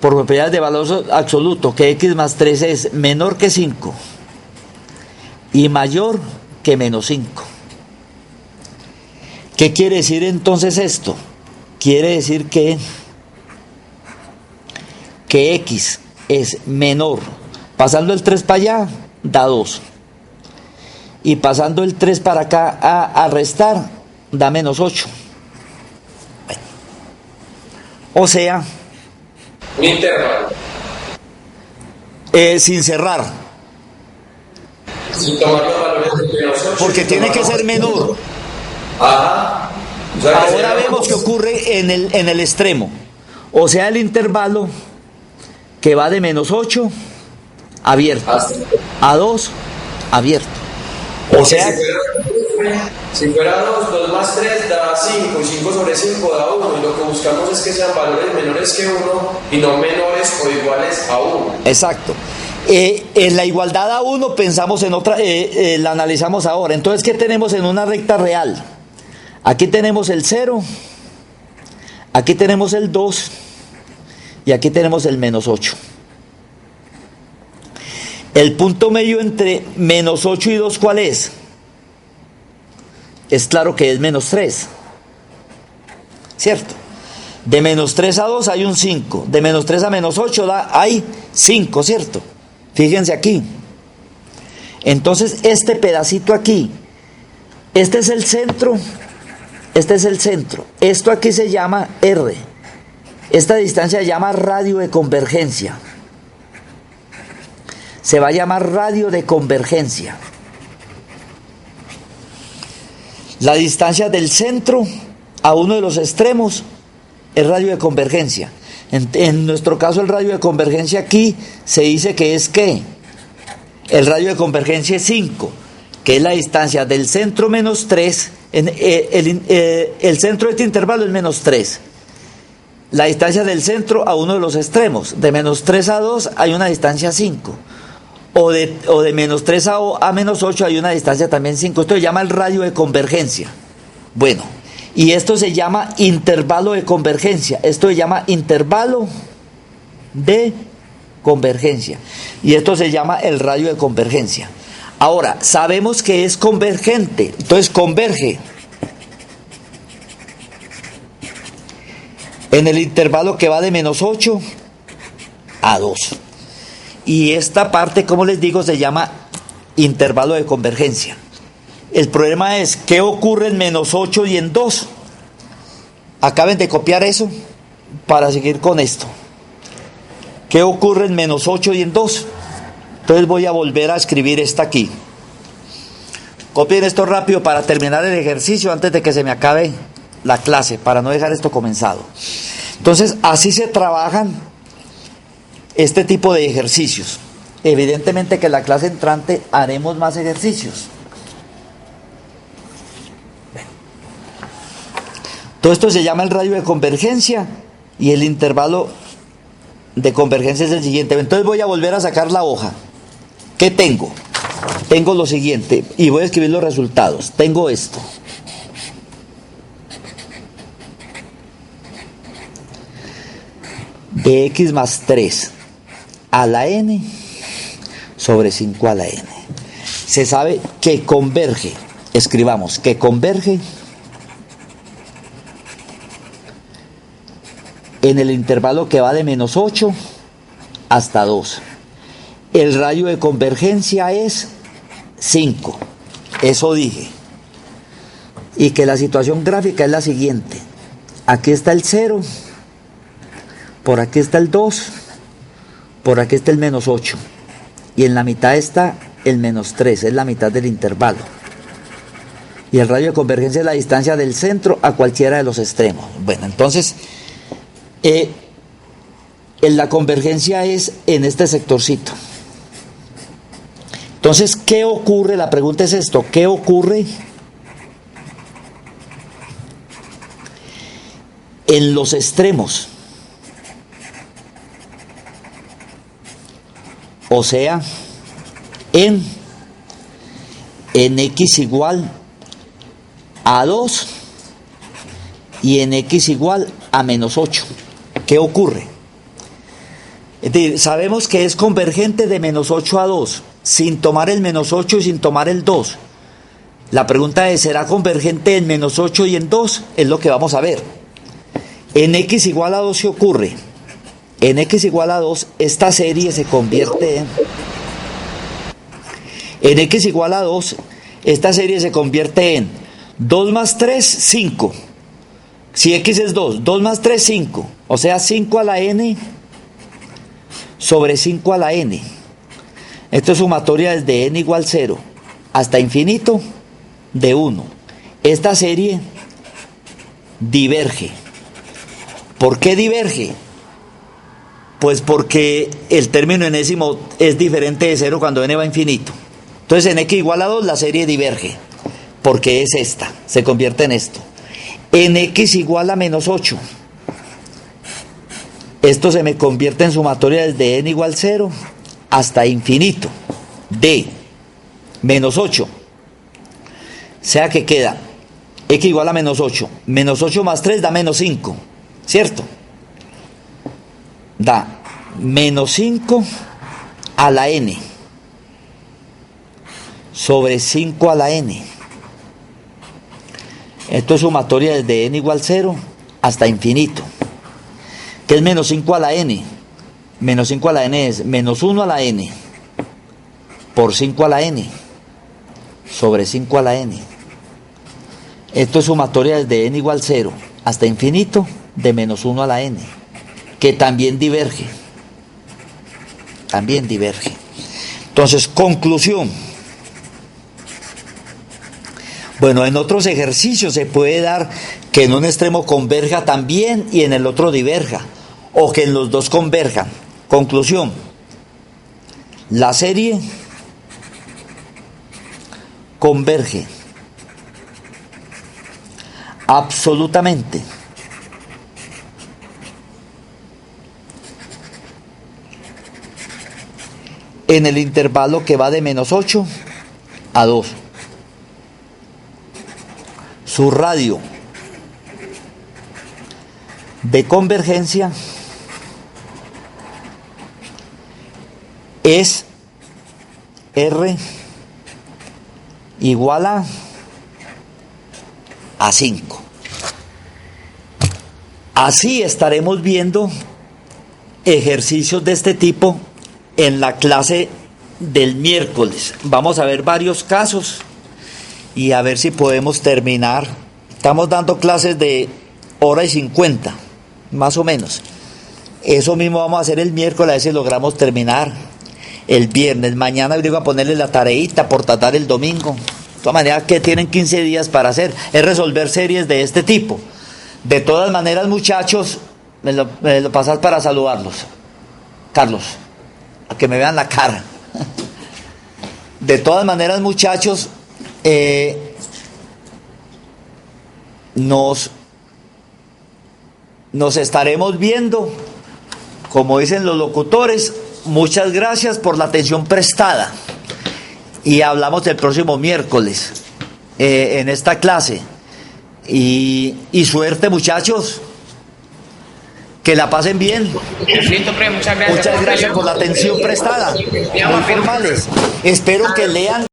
Speaker 1: Por propiedades de valor absoluto, que x más 3 es menor que 5 y mayor que menos 5. ¿Qué quiere decir entonces esto? Quiere decir que x es menor. Pasando el 3 para allá, da 2. Y pasando el 3 para acá a restar, da menos 8. Bueno. O sea,
Speaker 3: un intervalo.
Speaker 1: Sin cerrar.
Speaker 3: Sin tomar los valores de menos 8.
Speaker 1: Porque tiene que ser menor.
Speaker 3: Ajá. O sea,
Speaker 1: ahora vemos que ocurre en el extremo. O sea, el intervalo que va de menos 8 abierto a 2 abierto. O sea,
Speaker 3: si fuera 2 más 3 da 5 y 5 sobre 5 da 1, y lo que buscamos es que sean valores menores que 1 y no menores o iguales a 1.
Speaker 1: Exacto. En la igualdad a 1 pensamos en otra, la analizamos ahora. Entonces, ¿qué tenemos en una recta real? Aquí tenemos el 0, aquí tenemos el 2 y aquí tenemos el menos 8. El punto medio entre menos 8 y 2, ¿cuál es? Es claro que es menos 3, ¿cierto? De menos 3 a 2 hay un 5, de menos 3 a menos 8 hay 5, ¿cierto? Fíjense aquí. Entonces este pedacito aquí, este es el centro, esto aquí se llama R, esta distancia se llama radio de convergencia. Se va a llamar radio de convergencia. La distancia del centro a uno de los extremos es radio de convergencia. En nuestro caso el radio de convergencia aquí se dice que es ¿qué? El radio de convergencia es 5, que es la distancia del centro menos 3, el centro de este intervalo es menos 3. La distancia del centro a uno de los extremos, de menos 3 a 2 hay una distancia 5. O de menos 3 a menos 8 hay una distancia también 5. Esto se llama el radio de convergencia. Bueno, y esto se llama intervalo de convergencia. Esto se llama intervalo de convergencia. Y esto se llama el radio de convergencia. Ahora, sabemos que es convergente. Entonces converge en el intervalo que va de menos 8 a 2. Y esta parte, como les digo, se llama intervalo de convergencia. El problema es, ¿qué ocurre en menos 8 y en 2? Acaben de copiar eso para seguir con esto. ¿Qué ocurre en menos 8 y en 2? Entonces voy a volver a escribir esta aquí. Copien esto rápido para terminar el ejercicio antes de que se me acabe la clase, para no dejar esto comenzado. Entonces, así se trabajan este tipo de ejercicios. Evidentemente que en la clase entrante haremos más ejercicios. Todo esto se llama el radio de convergencia y el intervalo de convergencia es el siguiente. Entonces voy a volver a sacar la hoja. ¿Qué tengo? tengo lo siguiente, y voy a escribir los resultados. Tengo esto. De x más 3 a la n sobre 5 a la n. Se sabe que converge, escribamos, que converge en el intervalo que va de menos 8 hasta 2. El radio de convergencia es 5, eso dije. Y que la situación gráfica es la siguiente. Aquí está el 0, por aquí está el 2, por aquí está el menos 8. Y en la mitad está el menos 3, es la mitad del intervalo. Y el radio de convergencia es la distancia del centro a cualquiera de los extremos. Bueno, entonces, la convergencia es en este sectorcito. Entonces, ¿qué ocurre? La pregunta es esto, ¿qué ocurre en los extremos? O sea, en x igual a 2 y en x igual a menos 8. ¿Qué ocurre? Es decir, sabemos que es convergente de menos 8 a 2, sin tomar el menos 8 y sin tomar el 2. La pregunta es, ¿será convergente en menos 8 y en 2? Es lo que vamos a ver. En x igual a 2 se ocurre. En x igual a 2, esta serie se convierte en x igual a 2, esta serie se convierte en 2 más 3, 5. Si x es 2, 2 más 3, 5. O sea, 5 a la n sobre 5 a la n. Esto es sumatoria desde n igual 0 hasta infinito de 1. Esta serie diverge. ¿Por qué diverge? Pues porque el término enésimo es diferente de 0 cuando n va a infinito. Entonces en x igual a 2 la serie diverge, porque es esta, se convierte en esto. En x igual a menos 8, esto se me convierte en sumatoria desde n igual 0 hasta infinito de menos 8. O sea que queda x igual a menos 8. Menos 8 más 3 da menos 5, ¿cierto? Da menos 5 a la n sobre 5 a la n. Esto es sumatoria desde n igual 0 hasta infinito. ¿Qué es menos 5 a la n? Menos 5 a la n es menos 1 a la n por 5 a la n sobre 5 a la n. Esto es sumatoria desde n igual 0 hasta infinito de menos 1 a la n, que también diverge. También diverge. Entonces, conclusión. Bueno, en otros ejercicios se puede dar que en un extremo converja también y en el otro diverja, o que en los dos converjan. Conclusión. La serie converge absolutamente en el intervalo que va de menos 8 a 2. Su radio de convergencia es R igual a 5. Así estaremos viendo ejercicios de este tipo en la clase del miércoles. Vamos a ver varios casos y a ver si podemos terminar. Estamos dando clases de 1:50, más o menos. Eso mismo vamos a hacer el miércoles, a ver si logramos terminar el viernes. Mañana voy a ponerle la tareita por tratar el domingo. De todas maneras, que tienen 15 días para hacer, es resolver series de este tipo. De todas maneras, muchachos, me lo pasas para saludarlos. Carlos, a que me vean la cara. De todas maneras, muchachos, nos estaremos viendo, como dicen los locutores. Muchas gracias por la atención prestada y hablamos el próximo miércoles en esta clase. Y suerte, muchachos. Que la pasen bien.
Speaker 2: Listo, profe, muchas gracias.
Speaker 1: Muchas gracias por la atención prestada. Muy formales. Espero que lean